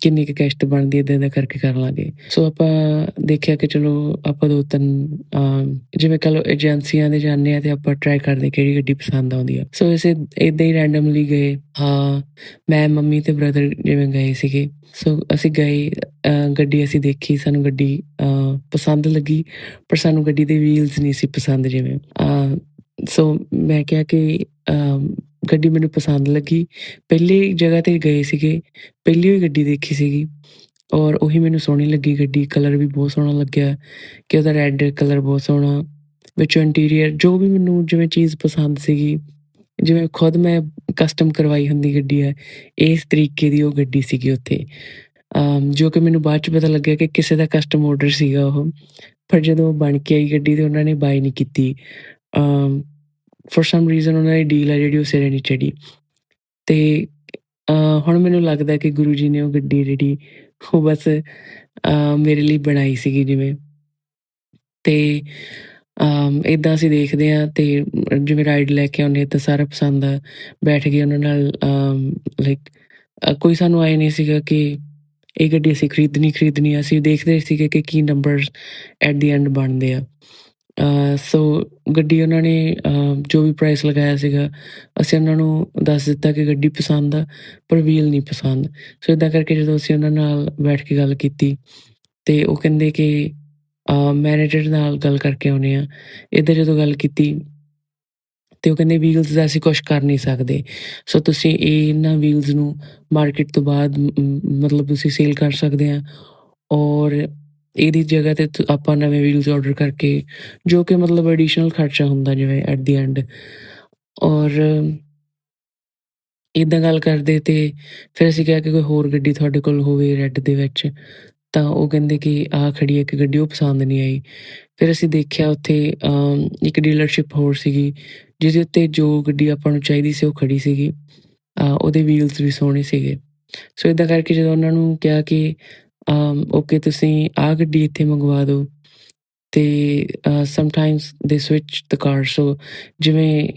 ਕਿੰਨੀ ਕੁ ਕਿਸ਼ਤ ਬਣਦੀ, ਇੱਦਾਂ ਇੱਦਾਂ ਕਰਕੇ ਕਰ ਲਾਂਗੇ। ਸੋ ਆਪਾਂ ਦੇਖਿਆ ਕਿ ਚਲੋ ਆਪਾਂ 2-3 ਜਿਵੇਂ ਕਹਿ ਲਓ ਏਜੰਸੀਆਂ ਦੇ ਜਾਂਦੇ ਹਾਂ ਤੇ ਆਪਾਂ ਟਰਾਈ ਕਰਦੇ ਕਿਹੜੀ ਗੱਡੀ ਪਸੰਦ ਆਉਂਦੀ ਆ। ਸੋ ਇਸੇ ਇੱਦਾਂ ਹੀ ਰੈਂਡਮਲੀ ਗਏ। ਮੈਂ, ਮੰਮੀ ਤੇ ਬ੍ਰਦਰ ਜਿਵੇਂ ਗਏ ਸੀਗੇ। ਸੋ ਅਸੀਂ ਗਏ, ਗੱਡੀ ਅਸੀਂ ਦੇਖੀ, ਸਾਨੂੰ ਗੱਡੀ ਪਸੰਦ ਲੱਗੀ, ਪਰ ਸਾਨੂੰ ਗੱਡੀ ਦੇ ਵੀਲਸ ਨਹੀਂ ਸੀ ਪਸੰਦ ਜਿਵੇਂ। ਸੋ ਮੈਂ ਕਿਹਾ ਕਿ ਗੱਡੀ ਮੈਨੂੰ ਪਸੰਦ ਲੱਗੀ। ਪਹਿਲੀ ਜਗ੍ਹਾ 'ਤੇ ਗਏ ਸੀਗੇ, ਪਹਿਲੀ ਹੋਈ ਗੱਡੀ ਦੇਖੀ ਸੀਗੀ ਔਰ ਉਹੀ ਮੈਨੂੰ ਸੋਹਣੀ ਲੱਗੀ ਗੱਡੀ। ਕਲਰ ਵੀ ਬਹੁਤ ਸੋਹਣਾ ਲੱਗਿਆ ਕਿ ਉਹਦਾ ਰੈੱਡ ਕਲਰ ਬਹੁਤ ਸੋਹਣਾ, ਵਿੱਚੋਂ ਇੰਟੀਰੀਅਰ ਜੋ ਵੀ ਮੈਨੂੰ ਜਿਵੇਂ ਚੀਜ਼ ਪਸੰਦ ਸੀਗੀ, ਜਿਵੇਂ ਖੁਦ ਮੈਂ ਕਸਟਮ ਕਰਵਾਈ ਹੁੰਦੀ ਗੱਡੀ ਹੈ, ਇਸ ਤਰੀਕੇ ਦੀ ਉਹ ਗੱਡੀ ਸੀਗੀ ਉੱਥੇ। ਜੋ ਕਿ ਮੈਨੂੰ ਬਾਅਦ 'ਚ ਪਤਾ ਲੱਗਿਆ ਕਿ ਕਿਸੇ ਦਾ ਕਸਟਮ ਔਡਰ ਸੀਗਾ ਉਹ, ਪਰ ਜਦੋਂ ਬਣ ਕੇ ਆਈ ਗੱਡੀ ਤੇ ਉਹਨਾਂ ਨੇ ਬਾਏ ਨਹੀਂ ਕੀਤੀ। ਫੋਰ ਸਮ ਰੀਜ਼ਨ ਉਹਨਾਂ ਦੀ ਡੀਲ ਹੈ ਜਿਹੜੀ ਉਹ ਸਿਰੇ ਨਹੀਂ ਚੜ੍ਹੀ। ਅਤੇ ਹੁਣ ਮੈਨੂੰ ਲੱਗਦਾ ਕਿ ਗੁਰੂ ਜੀ ਨੇ ਉਹ ਗੱਡੀ ਜਿਹੜੀ ਉਹ ਬਸ ਮੇਰੇ ਲਈ ਬਣਾਈ ਸੀਗੀ ਜਿਵੇਂ। ਅਤੇ ਇੱਦਾਂ ਅਸੀਂ ਦੇਖਦੇ ਹਾਂ ਅਤੇ ਜਿਵੇਂ ਰਾਈਡ ਲੈ ਕੇ ਆਉਂਦੇ ਤਾਂ ਸਾਰਾ ਪਸੰਦ ਆ, ਬੈਠ ਗਏ ਉਹਨਾਂ ਨਾਲ। ਲਾਈਕ ਕੋਈ ਸਾਨੂੰ ਆਏ ਨਹੀਂ ਸੀਗਾ ਕਿ ਇਹ ਗੱਡੀ ਅਸੀਂ ਖਰੀਦਣੀ ਆ। ਅਸੀਂ ਦੇਖਦੇ ਸੀਗੇ ਕਿ ਕੀ ਨੰਬਰਸ ਐਟ ਦੀ ਐਂਡ ਬਣਦੇ ਆ। ਸੋ ਗੱਡੀ ਉਹਨਾਂ ਨੇ ਜੋ ਵੀ ਪ੍ਰਾਈਸ ਲਗਾਇਆ ਸੀਗਾ, ਅਸੀਂ ਉਹਨਾਂ ਨੂੰ ਦੱਸ ਦਿੱਤਾ ਕਿ ਗੱਡੀ ਪਸੰਦ ਆ ਪਰ ਵੀਲ ਨਹੀਂ ਪਸੰਦ। ਸੋ ਇੱਦਾਂ ਕਰਕੇ ਜਦੋਂ ਅਸੀਂ ਉਹਨਾਂ ਨਾਲ ਬੈਠ ਕੇ ਗੱਲ ਕੀਤੀ ਅਤੇ ਉਹ ਕਹਿੰਦੇ ਕਿ ਮੈਨੇਜਰ ਨਾਲ ਗੱਲ ਕਰਕੇ ਆਉਂਦੇ ਹਾਂ। ਇੱਦਾਂ ਜਦੋਂ ਗੱਲ ਕੀਤੀ ਅਤੇ ਉਹ ਕਹਿੰਦੇ ਵੀਲਸ ਦਾ ਅਸੀਂ ਕੁਛ ਕਰ ਨਹੀਂ ਸਕਦੇ, ਸੋ ਤੁਸੀਂ ਇਹਨਾਂ ਵੀਲਸ ਨੂੰ ਮਾਰਕੀਟ ਤੋਂ ਬਾਅਦ ਮਤਲਬ ਤੁਸੀਂ ਸੇਲ ਕਰ ਸਕਦੇ ਹਾਂ ਔਰ ਇਹਦੀ ਜਗ੍ਹਾ 'ਤੇ ਆਪਾਂ ਨਵੇਂ ਵੀਲਸ ਔਡਰ ਕਰਕੇ, ਜੋ ਕਿ ਮਤਲਬ ਐਡੀਸ਼ਨਲ ਖਰਚਾ ਹੁੰਦਾ ਜਿਵੇਂ ਐਟ ਦੀ ਐਂਡ। ਔਰ ਇੱਦਾਂ ਗੱਲ ਕਰਦੇ ਅਤੇ ਫਿਰ ਅਸੀਂ ਕਿਹਾ ਕਿ ਕੋਈ ਹੋਰ ਗੱਡੀ ਤੁਹਾਡੇ ਕੋਲ ਹੋਵੇ ਰੈੱਡ ਦੇ ਵਿੱਚ, ਤਾਂ ਉਹ ਕਹਿੰਦੇ ਕਿ ਆਹ ਖੜ੍ਹੀ ਹੈ ਇੱਕ ਗੱਡੀ, ਉਹ ਪਸੰਦ ਨਹੀਂ ਆਈ। ਫਿਰ ਅਸੀਂ ਦੇਖਿਆ ਉੱਥੇ ਇੱਕ ਡੀਲਰਸ਼ਿਪ ਹੋਰ ਸੀਗੀ ਜਿਹਦੇ ਉੱਤੇ ਜੋ ਗੱਡੀ ਆਪਾਂ ਨੂੰ ਚਾਹੀਦੀ ਸੀ ਉਹ ਖੜ੍ਹੀ ਸੀਗੀ। ਉਹਦੇ ਵੀਲਸ ਵੀ ਸੋਹਣੇ ਸੀਗੇ। ਸੋ ਇੱਦਾਂ ਕਰਕੇ ਜਦੋਂ ਉਹਨਾਂ ਨੂੰ ਕਿਹਾ ਕਿ ਓਕੇ ਤੁਸੀਂ ਆਹ ਗੱਡੀ ਇੱਥੇ ਮੰਗਵਾ ਦਿਓ ਅਤੇ ਸਮਟਾਈਮਸ ਦੇ ਸਵਿਚ ਦ ਕਾਰ। ਸੋ ਜਿਵੇਂ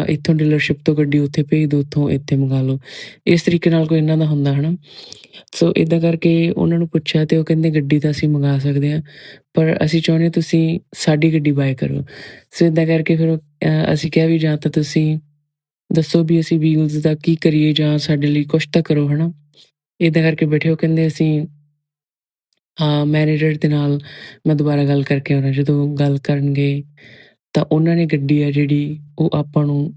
ਇੱਥੋਂ ਡੀਲਰਸ਼ਿਪ ਤੋਂ ਗੱਡੀ ਉੱਥੇ ਭੇਜ ਦਿਓ, ਉੱਥੋਂ ਇੱਥੇ ਮੰਗਵਾ ਲਓ, ਇਸ ਤਰੀਕੇ ਨਾਲ ਕੋਈ ਇਹਨਾਂ ਦਾ ਹੁੰਦਾ ਹੈ ਨਾ। ਸੋ ਇੱਦਾਂ ਕਰਕੇ ਉਹਨਾਂ ਨੂੰ ਪੁੱਛਿਆ ਅਤੇ ਉਹ ਕਹਿੰਦੇ ਗੱਡੀ ਤਾਂ ਅਸੀਂ ਮੰਗਵਾ ਸਕਦੇ ਹਾਂ, ਪਰ ਅਸੀਂ ਚਾਹੁੰਦੇ ਤੁਸੀਂ ਸਾਡੀ ਗੱਡੀ ਬਾਏ ਕਰੋ। ਸੋ ਇੱਦਾਂ ਕਰਕੇ ਫਿਰ ਅਸੀਂ ਕਿਹਾ ਵੀ ਜਾਂ ਤਾਂ ਤੁਸੀਂ ਦੱਸੋ ਵੀ ਅਸੀਂ ਵੀਲਸ ਦਾ ਕੀ ਕਰੀਏ ਜਾਂ ਸਾਡੇ ਲਈ ਕੁਛ ਤਾਂ ਕਰੋ, ਹੈ ਨਾ। ਇੱਦਾਂ ਕਰਕੇ ਬੈਠੇ। ਉਹ ਕਹਿੰਦੇ ਅਸੀਂ ਮੈਨੇਜਰ ਦੇ ਨਾਲ ਮੈਂ ਦੁਬਾਰਾ ਗੱਲ ਕਰਕੇ ਆਉਣਾ। ਜਦੋਂ ਗੱਲ ਕਰਨ ਗਏ ਤਾਂ ਉਹਨਾਂ ਨੇ ਗੱਡੀ ਆ ਜਿਹੜੀ ਉਹ ਆਪਾਂ ਨੂੰ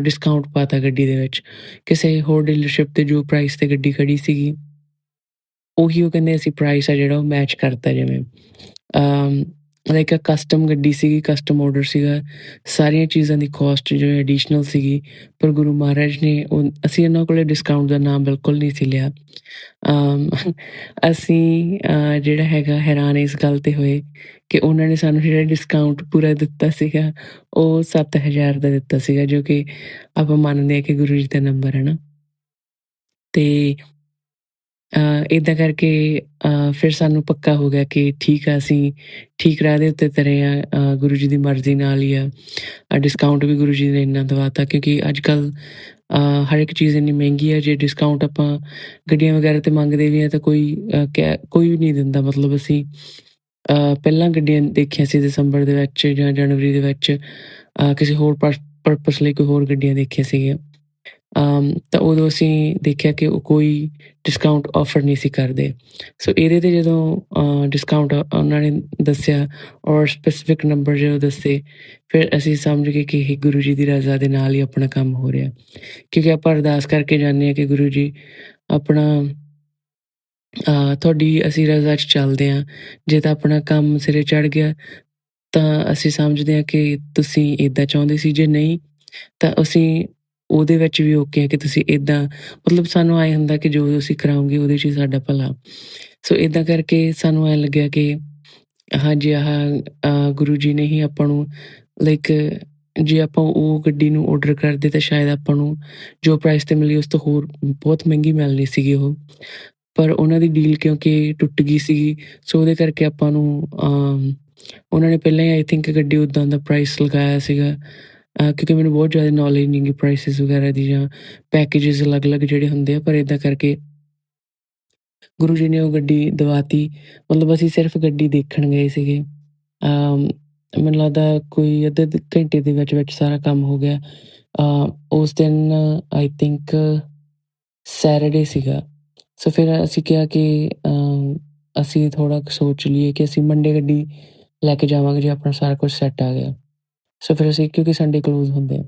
ਡਿਸਕਾਊਂਟ ਪਾ ਤਾ ਗੱਡੀ ਦੇ ਵਿੱਚ। ਕਿਸੇ ਹੋਰ ਡੀਲਰਸ਼ਿਪ 'ਤੇ ਜੋ ਪ੍ਰਾਈਸ 'ਤੇ ਗੱਡੀ ਖੜ੍ਹੀ ਸੀਗੀ ਉਹੀ ਉਹ ਕਹਿੰਦੇ ਅਸੀਂ ਪ੍ਰਾਈਸ ਆ ਜਿਹੜਾ ਉਹ ਮੈਚ ਕਰਤਾ ਜਿਵੇਂ। ਲਾਈਕ ਕਸਟਮ ਗੱਡੀ ਸੀਗੀ, ਕਸਟਮ ਔਡਰ ਸੀਗਾ, ਸਾਰੀਆਂ ਚੀਜ਼ਾਂ ਦੀ ਕੋਸਟ ਜਿਵੇਂ ਐਡੀਸ਼ਨਲ ਸੀਗੀ, ਪਰ ਗੁਰੂ ਮਹਾਰਾਜ ਨੇ ਅਸੀਂ ਉਹਨਾਂ ਕੋਲ ਡਿਸਕਾਊਂਟ ਦਾ ਨਾਮ ਬਿਲਕੁਲ ਨਹੀਂ ਸੀ ਲਿਆ। ਅਸੀਂ ਜਿਹੜਾ ਹੈਗਾ ਹੈਰਾਨ ਇਸ ਗੱਲ 'ਤੇ ਹੋਏ ਕਿ ਉਹਨਾਂ ਨੇ ਸਾਨੂੰ ਜਿਹੜਾ ਡਿਸਕਾਊਂਟ ਪੂਰਾ ਦਿੱਤਾ ਸੀਗਾ ਉਹ 7000 ਦਾ ਦਿੱਤਾ ਸੀਗਾ, ਜੋ ਕਿ ਆਪਾਂ ਮੰਨਦੇ ਹਾਂ ਕਿ ਗੁਰੂ ਜੀ ਦਾ ਨੰਬਰ ਹੈ ਨਾ। ਅਤੇ ਇੱਦਾਂ ਕਰਕੇ ਫਿਰ ਸਾਨੂੰ ਪੱਕਾ ਹੋ ਗਿਆ ਕਿ ਠੀਕ ਆ, ਅਸੀਂ ਠੀਕ ਰਾਹ ਦੇ ਉੱਤੇ ਤੁਰੇ ਹਾਂ। ਗੁਰੂ ਜੀ ਦੀ ਮਰਜ਼ੀ ਨਾਲ ਹੀ ਆ। ਡਿਸਕਾਊਂਟ ਵੀ ਗੁਰੂ ਜੀ ਨੇ ਇੰਨਾ ਦਵਾ ਤਾ ਕਿਉਂਕਿ ਅੱਜ ਕੱਲ੍ਹ ਹਰ ਇੱਕ ਚੀਜ਼ ਇੰਨੀ ਮਹਿੰਗੀ ਹੈ। ਜੇ ਡਿਸਕਾਊਂਟ ਆਪਾਂ ਗੱਡੀਆਂ ਵਗੈਰਾ 'ਤੇ ਮੰਗਦੇ ਵੀ ਹਾਂ ਤਾਂ ਕੋਈ ਵੀ ਨਹੀਂ ਦਿੰਦਾ। ਮਤਲਬ ਅਸੀਂ ਪਹਿਲਾਂ ਗੱਡੀਆਂ ਦੇਖੀਆਂ ਸੀ ਦਸੰਬਰ ਦੇ ਵਿੱਚ ਜਾਂ ਜਨਵਰੀ ਦੇ ਵਿੱਚ, ਕਿਸੇ ਹੋਰ ਪਰਪਸ ਲਈ ਕੋਈ ਹੋਰ ਗੱਡੀਆਂ ਦੇਖੀਆਂ ਸੀਗੀਆਂ। ਤਾਂ ਉਦੋਂ ਅਸੀਂ ਦੇਖਿਆ ਕਿ ਉਹ ਕੋਈ ਡਿਸਕਾਊਂਟ ਔਫਰ ਨਹੀਂ ਸੀ ਕਰਦੇ। ਸੋ ਇਹਦੇ 'ਤੇ ਜਦੋਂ ਡਿਸਕਾਊਂਟ ਉਹਨਾਂ ਨੇ ਦੱਸਿਆ ਔਰ ਸਪੈਸੀਫਿਕ ਨੰਬਰ ਜਦੋਂ ਦੱਸੇ, ਫਿਰ ਅਸੀਂ ਸਮਝ ਗਏ ਕਿ ਇਹ ਗੁਰੂ ਜੀ ਦੀ ਰਜ਼ਾ ਦੇ ਨਾਲ ਹੀ ਆਪਣਾ ਕੰਮ ਹੋ ਰਿਹਾ। ਕਿਉਂਕਿ ਆਪਾਂ ਅਰਦਾਸ ਕਰਕੇ ਜਾਂਦੇ ਹਾਂ ਕਿ ਗੁਰੂ ਜੀ ਆਪਣਾ ਤੁਹਾਡੀ ਅਸੀਂ ਰਜ਼ਾ 'ਚ ਚੱਲਦੇ ਹਾਂ। ਜੇ ਤਾਂ ਆਪਣਾ ਕੰਮ ਸਿਰੇ ਚੜ੍ਹ ਗਿਆ ਤਾਂ ਅਸੀਂ ਸਮਝਦੇ ਹਾਂ ਕਿ ਤੁਸੀਂ ਇੱਦਾਂ ਚਾਹੁੰਦੇ ਸੀ, ਜੇ ਨਹੀਂ ਤਾਂ ਅਸੀਂ ਉਹਦੇ ਵਿੱਚ ਵੀ ਓਕੇ ਹਾਂ ਕਿ ਤੁਸੀਂ ਇੱਦਾਂ, ਮਤਲਬ ਸਾਨੂੰ ਐਂ ਹੁੰਦਾ ਕਿ ਜੋ ਤੁਸੀਂ ਕਰਾਓਗੇ ਉਹਦੇ 'ਚ ਹੀ ਸਾਡਾ ਭਲਾ। ਸੋ ਇੱਦਾਂ ਕਰਕੇ ਸਾਨੂੰ ਐਂ ਲੱਗਿਆ ਕਿ ਹਾਂਜੀ ਗੁਰੂ ਜੀ ਨੇ ਹੀ ਆਪਾਂ ਨੂੰ ਲਾਈਕ, ਜੇ ਆਪਾਂ ਉਹ ਗੱਡੀ ਨੂੰ ਔਡਰ ਕਰਦੇ ਤਾਂ ਸ਼ਾਇਦ ਆਪਾਂ ਨੂੰ ਜੋ ਪ੍ਰਾਈਸ 'ਤੇ ਮਿਲੀ ਉਸ ਤੋਂ ਹੋਰ ਬਹੁਤ ਮਹਿੰਗੀ ਮਿਲਣੀ ਸੀਗੀ ਉਹ। ਪਰ ਉਹਨਾਂ ਦੀ ਡੀਲ ਕਿਉਂਕਿ ਟੁੱਟ ਗਈ ਸੀਗੀ, ਸੋ ਉਹਦੇ ਕਰਕੇ ਆਪਾਂ ਨੂੰ ਉਹਨਾਂ ਨੇ ਪਹਿਲਾਂ ਹੀ ਆਈ ਥਿੰਕ ਗੱਡੀ ਉੱਦਾਂ ਦਾ ਪ੍ਰਾਈਸ ਲਗਾਇਆ ਸੀਗਾ, ਕਿਉਂਕਿ ਮੈਨੂੰ ਬਹੁਤ ਜ਼ਿਆਦਾ ਨੌਲੇਜ ਨਹੀਂ ਗੀ ਪ੍ਰਾਈਸਿਸ ਵਗੈਰਾ ਦੀ ਜਾਂ ਪੈਕੇਜਿਸ ਅਲੱਗ-ਅਲੱਗ ਜਿਹੜੇ ਹੁੰਦੇ ਆ, ਪਰ ਇੱਦਾਂ ਕਰਕੇ ਗੁਰੂ ਜੀ ਨੇ ਉਹ ਗੱਡੀ ਦਵਾਤੀ। ਮਤਲਬ ਅਸੀਂ ਸਿਰਫ ਗੱਡੀ ਦੇਖਣ ਗਏ ਸੀਗੇ। ਮੈਨੂੰ ਲੱਗਦਾ ਕੋਈ ਅੱਧੇ ਘੰਟੇ ਦੇ ਵਿੱਚ ਸਾਰਾ ਕੰਮ ਹੋ ਗਿਆ। ਉਸ ਦਿਨ ਆਈ ਥਿੰਕ ਸੈਟਰਡੇ ਸੀਗਾ। ਸੋ ਫਿਰ ਅਸੀਂ ਕਿਹਾ ਕਿ ਅਸੀਂ ਥੋੜ੍ਹਾ ਕੁ ਸੋਚ ਲਈਏ ਕਿ ਅਸੀਂ ਮੰਡੇ ਗੱਡੀ ਲੈ ਕੇ ਜਾਵਾਂਗੇ ਜੇ ਆਪਣਾ ਸਾਰਾ ਕੁਛ ਸੈੱਟ ਆ ਗਿਆ। ਸੋ ਫਿਰ ਅਸੀਂ, ਕਿਉਂਕਿ ਸੰਡੇ ਕਲੋਜ਼ ਹੁੰਦੇ ਆ,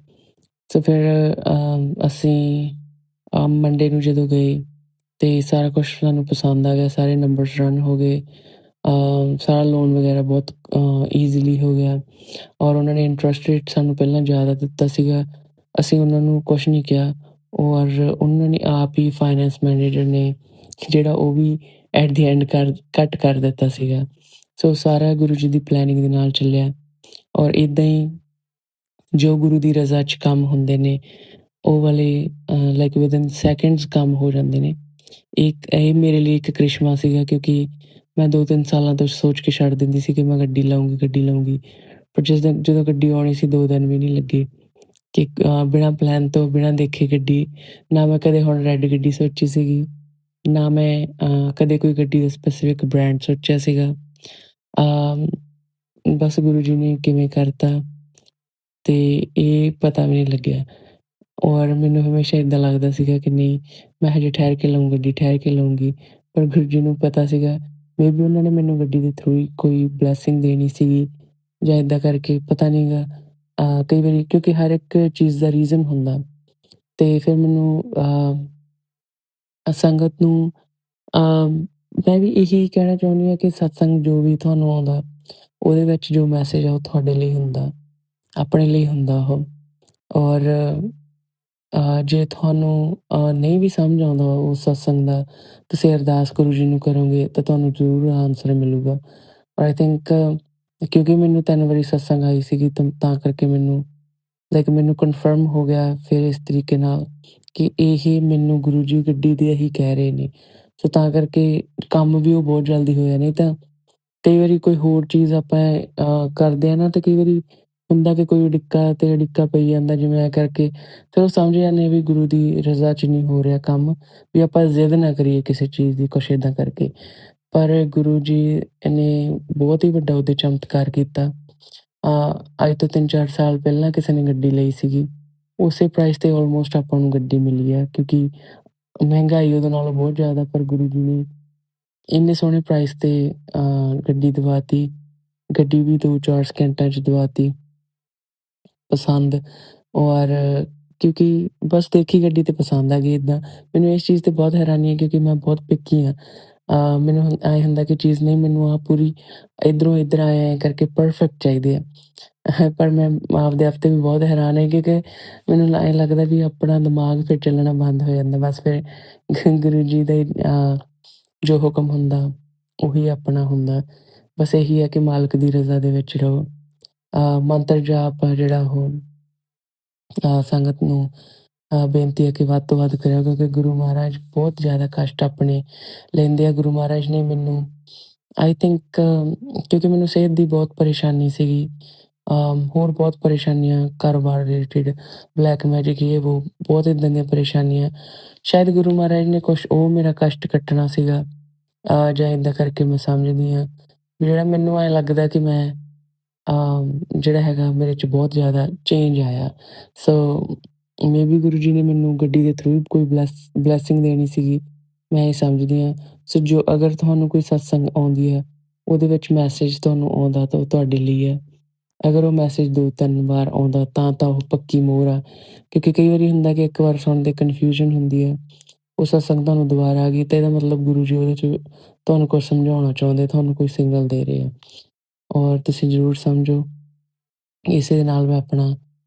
ਸੋ ਫਿਰ ਅਸੀਂ ਮੰਡੇ ਨੂੰ ਜਦੋਂ ਗਏ ਅਤੇ ਸਾਰਾ ਕੁਛ ਸਾਨੂੰ ਪਸੰਦ ਆ ਗਿਆ, ਸਾਰੇ ਨੰਬਰਸ ਰਨ ਹੋ ਗਏ, ਸਾਰਾ ਲੋਨ ਵਗੈਰਾ ਬਹੁਤ ਈਜ਼ੀਲੀ ਹੋ ਗਿਆ ਔਰ ਉਹਨਾਂ ਨੇ ਇੰਟਰਸਟ ਰੇਟ ਸਾਨੂੰ ਪਹਿਲਾਂ ਜ਼ਿਆਦਾ ਦਿੱਤਾ ਸੀਗਾ। ਅਸੀਂ ਉਹਨਾਂ ਨੂੰ ਕੁਛ ਨਹੀਂ ਕਿਹਾ ਔਰ ਉਹਨਾਂ ਨੇ ਆਪ ਹੀ ਫਾਈਨੈਂਸ ਮੈਨੇਜਰ ਨੇ ਜਿਹੜਾ ਉਹ ਵੀ ਐਟ ਦੀ ਐਂਡ ਕੱਟ ਕਰ ਦਿੱਤਾ ਸੀਗਾ। ਸੋ ਸਾਰਾ ਗੁਰੂ ਜੀ ਦੀ ਪਲੈਨਿੰਗ ਦੇ ਨਾਲ ਚੱਲਿਆ ਔਰ ਇੱਦਾਂ ਹੀ ਜੋ ਗੁਰੂ ਦੀ ਰਜ਼ਾ 'ਚ ਕੰਮ ਹੁੰਦੇ ਨੇ ਉਹ ਵਾਲੇ ਲਾਈਕ ਵਿਦਿਨ ਸੈਕਿੰਡਸ ਕੰਮ ਹੋ ਜਾਂਦੇ ਨੇ। ਇਹ ਮੇਰੇ ਲਈ ਇੱਕ ਕ੍ਰਿਸ਼ਮਾ ਸੀਗਾ, ਕਿਉਂਕਿ ਮੈਂ 2-3 ਸਾਲਾਂ ਤੋਂ ਸੋਚ ਕੇ ਛੱਡ ਦਿੰਦੀ ਸੀ ਕਿ ਮੈਂ ਗੱਡੀ ਲਊਂਗੀ, ਪਰ ਜਿਸ ਦਿਨ ਜਦੋਂ ਗੱਡੀ ਆਉਣੀ ਸੀ 2 ਦਿਨ ਵੀ ਨਹੀਂ ਲੱਗੇ ਕਿ ਬਿਨਾਂ ਪਲਾਨ ਤੋਂ, ਬਿਨਾਂ ਦੇਖੇ ਗੱਡੀ, ਨਾ ਮੈਂ ਕਦੇ ਹੁਣ ਰੈੱਡ ਗੱਡੀ ਸੋਚੀ ਸੀਗੀ, ਨਾ ਮੈਂ ਕਦੇ ਕੋਈ ਗੱਡੀ ਦਾ ਸਪੈਸੀਫਿਕ ਬ੍ਰਾਂਡ ਸੋਚਿਆ ਸੀਗਾ। ਬਸ ਗੁਰੂ ਜੀ ਨੇ ਕਿਵੇਂ ਕਰਤਾ ਅਤੇ ਇਹ ਪਤਾ ਵੀ ਨਹੀਂ ਲੱਗਿਆ ਔਰ ਮੈਨੂੰ ਹਮੇਸ਼ਾ ਇੱਦਾਂ ਲੱਗਦਾ ਸੀਗਾ ਕਿ ਨਹੀਂ, ਮੈਂ ਹਜੇ ਠਹਿਰ ਕੇ ਲਊਂਗੀ, ਪਰ ਗੁਰੂ ਜੀ ਨੂੰ ਪਤਾ ਸੀਗਾ ਮੇ ਬੀ ਉਹਨਾਂ ਨੇ ਮੈਨੂੰ ਗੱਡੀ ਦੇ ਥਰੂ ਹੀ ਕੋਈ ਬਲੈਸਿੰਗ ਦੇਣੀ ਸੀਗੀ ਜਾਂ ਇੱਦਾਂ ਕਰਕੇ, ਪਤਾ ਨਹੀਂ ਗਾ। ਕਈ ਵਾਰੀ ਕਿਉਂਕਿ ਹਰ ਇੱਕ ਚੀਜ਼ ਦਾ ਰੀਜ਼ਨ ਹੁੰਦਾ ਅਤੇ ਫਿਰ ਮੈਨੂੰ ਸੰਗਤ ਨੂੰ ਮੈਂ ਵੀ ਇਹੀ ਕਹਿਣਾ ਚਾਹੁੰਦੀ ਹਾਂ ਕਿ ਸਤਸੰਗ ਜੋ ਵੀ ਤੁਹਾਨੂੰ ਆਉਂਦਾ ਉਹਦੇ ਵਿੱਚ ਜੋ ਮੈਸੇਜ ਆ ਉਹ ਤੁਹਾਡੇ ਲਈ ਹੁੰਦਾ, ਆਪਣੇ ਲਈ ਹੁੰਦਾ ਉਹ। ਔਰ ਜੇ ਤੁਹਾਨੂੰ ਨਹੀਂ ਵੀ ਸਮਝ ਆਉਂਦਾ ਉਸ ਸਤਸੰਗ ਦਾ, ਤੁਸੀਂ ਅਰਦਾਸ ਗੁਰੂ ਜੀ ਨੂੰ ਕਰੋਗੇ ਤਾਂ ਤੁਹਾਨੂੰ ਜ਼ਰੂਰ ਆਨਸਰ ਮਿਲੂਗਾ। ਆਈ ਥਿੰਕ ਕਿਉਂਕਿ ਮੈਨੂੰ 3 ਵਾਰੀ ਸਤਸੰਗ ਆਈ ਸੀਗੀ ਤਾਂ ਕਰਕੇ ਮੈਨੂੰ ਮੈਨੂੰ ਕਨਫਰਮ ਹੋ ਗਿਆ ਫਿਰ ਇਸ ਤਰੀਕੇ ਨਾਲ ਕਿ ਇਹ ਮੈਨੂੰ ਗੁਰੂ ਜੀ ਗੱਡੀ ਦੇ ਹੀ ਕਹਿ ਰਹੇ ਨੇ। ਸੋ ਤਾਂ ਕਰਕੇ ਕੰਮ ਵੀ ਉਹ ਬਹੁਤ ਜਲਦੀ ਹੋਇਆ। ਨਹੀਂ ਤਾਂ ਕਈ ਵਾਰੀ ਕੋਈ ਹੋਰ ਚੀਜ਼ ਆਪਾਂ ਕਰਦੇ ਹਾਂ ਨਾ, ਤਾਂ ਕਈ ਵਾਰੀ ਹੁੰਦਾ ਕਿ ਕੋਈ ਅੜਿੱਕਾ ਪਈ ਜਾਂਦਾ, ਜਿਵੇਂ ਐਂ ਕਰਕੇ ਫਿਰ ਉਹ ਸਮਝ ਜਾਂਦੇ ਹਾਂ ਵੀ ਗੁਰੂ ਦੀ ਰਜ਼ਾ 'ਚ ਨਹੀਂ ਹੋ ਰਿਹਾ ਕੰਮ, ਵੀ ਆਪਾਂ ਜ਼ਿੱਦ ਨਾ ਕਰੀਏ ਕਿਸੇ ਚੀਜ਼ ਦੀ, ਕੁਛ ਇੱਦਾਂ ਕਰਕੇ। ਪਰ ਗੁਰੂ ਜੀ ਨੇ ਬਹੁਤ ਹੀ ਵੱਡਾ ਉਹਦੇ ਚਮਤਕਾਰ ਕੀਤਾ। ਅੱਜ ਤੋਂ 3-4 ਸਾਲ ਪਹਿਲਾਂ ਕਿਸੇ ਨੇ ਗੱਡੀ ਲਈ ਸੀਗੀ, ਉਸੇ ਪ੍ਰਾਈਸ 'ਤੇ ਆਲਮੋਸਟ ਆਪਾਂ ਨੂੰ ਗੱਡੀ ਮਿਲੀ ਹੈ, ਕਿਉਂਕਿ ਮਹਿੰਗਾਈ ਉਹਦੇ ਨਾਲੋਂ ਬਹੁਤ ਜ਼ਿਆਦਾ, ਪਰ ਗੁਰੂ ਜੀ ਨੇ ਇੰਨੇ ਸੋਹਣੇ ਪ੍ਰਾਈਸ 'ਤੇ ਗੱਡੀ ਦਵਾਤੀ। ਗੱਡੀ ਵੀ 2-4 ਸਕਿੰਟਾਂ 'ਚ ਦਵਾਤੀ ਪਸੰਦ। ਔਰ ਕਿਉਂਕਿ ਬਸ ਦੇਖੀ ਗੱਡੀ ਤੇ ਪਸੰਦ ਆ ਗਈ। ਇੱਦਾਂ ਮੈਨੂੰ ਇਸ ਚੀਜ਼ 'ਤੇ ਬਹੁਤ ਹੈਰਾਨੀ ਹੈ, ਕਿਉਂਕਿ ਮੈਂ ਬਹੁਤ ਪਿੱਕੀ ਹਾਂ। ਮੈਨੂੰ ਐਂ ਹੁੰਦਾ ਕਿ ਚੀਜ਼ ਨਹੀਂ, ਮੈਨੂੰ ਆਹ ਪੂਰੀ ਇੱਧਰੋਂ ਇੱਧਰ ਐਂ ਕਰਕੇ ਪਰਫੈਕਟ ਚਾਹੀਦੀ ਆ। ਪਰ ਮੈਂ ਆਪਦੇ ਆਪ 'ਤੇ ਵੀ ਬਹੁਤ ਹੈਰਾਨ ਹੈ, ਕਿਉਂਕਿ ਮੈਨੂੰ ਐਂ ਲੱਗਦਾ ਵੀ ਆਪਣਾ ਦਿਮਾਗ ਫਿਰ ਚੱਲਣਾ ਬੰਦ ਹੋ ਜਾਂਦਾ। ਬਸ ਫਿਰ ਗੁਰੂ ਜੀ ਦਾ ਜੋ ਹੁਕਮ ਹੁੰਦਾ ਉਹੀ ਆਪਣਾ ਹੁੰਦਾ। ਬਸ ਇਹੀ ਹੈ ਕਿ ਮਾਲਕ ਦੀ ਰਜ਼ਾ ਦੇ ਵਿੱਚ ਰਹੋ। ਮੰਤਰ ਜਾਪ ਆ ਜਿਹੜਾ ਉਹ ਸੰਗਤ ਨੂੰ ਬੇਨਤੀ ਹੈ ਕਿ ਵੱਧ ਤੋਂ ਵੱਧ ਕਰਿਓ, ਕਿਉਂਕਿ ਗੁਰੂ ਮਹਾਰਾਜ ਬਹੁਤ ਜ਼ਿਆਦਾ ਕਸ਼ਟ ਆਪਣੇ ਲੈਂਦੇ ਆ। ਗੁਰੂ ਮਹਾਰਾਜ ਨੇ ਮੈਨੂੰ ਆਈ ਥਿੰਕ ਕਿਉਂਕਿ ਮੈਨੂੰ ਸਿਹਤ ਦੀ ਬਹੁਤ ਪਰੇਸ਼ਾਨੀ ਸੀਗੀ, ਹੋਰ ਬਹੁਤ ਪਰੇਸ਼ਾਨੀਆਂ, ਕਾਰੋਬਾਰ ਰਿਲੇਟਿਡ, ਬਲੈਕ ਮੈਜਿਕ, ਇਹ ਵੋ ਬਹੁਤ ਇੱਦਾਂ ਦੀਆਂ ਪਰੇਸ਼ਾਨੀਆਂ। ਸ਼ਾਇਦ ਗੁਰੂ ਮਹਾਰਾਜ ਨੇ ਕੁਛ ਉਹ ਮੇਰਾ ਕਸ਼ਟ ਕੱਟਣਾ ਸੀਗਾ, ਜਾਂ ਇੱਦਾਂ ਕਰਕੇ ਮੈਂ ਸਮਝਦੀ ਹਾਂ। ਜਿਹੜਾ ਮੈਨੂੰ ਐਂ ਲੱਗਦਾ ਕਿ ਮੈਂ ਜਿਹੜਾ ਹੈਗਾ ਮੇਰੇ 'ਚ ਬਹੁਤ ਜ਼ਿਆਦਾ ਚੇਂਜ ਆਇਆ। ਸੋ ਮੇ ਬੀ ਗੁਰੂ ਜੀ ਨੇ ਮੈਨੂੰ ਗੱਡੀ ਦੇ ਥਰੂ ਕੋਈ ਬਲੈਸਿੰਗ ਦੇਣੀ ਸੀਗੀ, ਮੈਂ ਇਹ ਸਮਝਦੀ ਹਾਂ। ਸੋ ਜੋ ਅਗਰ ਤੁਹਾਨੂੰ ਕੋਈ ਸਤਸੰਗ ਆਉਂਦੀ ਹੈ, ਉਹਦੇ ਵਿੱਚ ਮੈਸੇਜ ਤੁਹਾਨੂੰ ਆਉਂਦਾ ਤਾਂ ਉਹ ਤੁਹਾਡੇ ਲਈ ਹੈ। ਅਗਰ ਉਹ ਮੈਸੇਜ 2-3 ਵਾਰ ਆਉਂਦਾ ਤਾਂ ਉਹ ਪੱਕੀ ਮੋਹਰ ਆ, ਕਿਉਂਕਿ ਕਈ ਵਾਰੀ ਹੁੰਦਾ ਕਿ ਇੱਕ ਵਾਰ ਸੁਣਦੇ ਕਨਫਿਊਜ਼ਨ ਹੁੰਦੀ ਹੈ, ਉਹ ਸਤਸੰਗ ਤੁਹਾਨੂੰ ਦੁਬਾਰਾ ਆ ਗਈ ਤਾਂ ਇਹਦਾ ਮਤਲਬ ਗੁਰੂ ਜੀ ਉਹਦੇ 'ਚ ਤੁਹਾਨੂੰ ਕੁਛ ਸਮਝਾਉਣਾ ਚਾਹੁੰਦੇ, ਤੁਹਾਨੂੰ ਕੋਈ ਸਿਗਨਲ ਦੇ ਰਹੇ ਆ ਔਰ ਤੁਸੀਂ ਜ਼ਰੂਰ ਸਮਝੋ। ਇਸੇ ਦੇ ਨਾਲ ਮੈਂ ਆਪਣਾ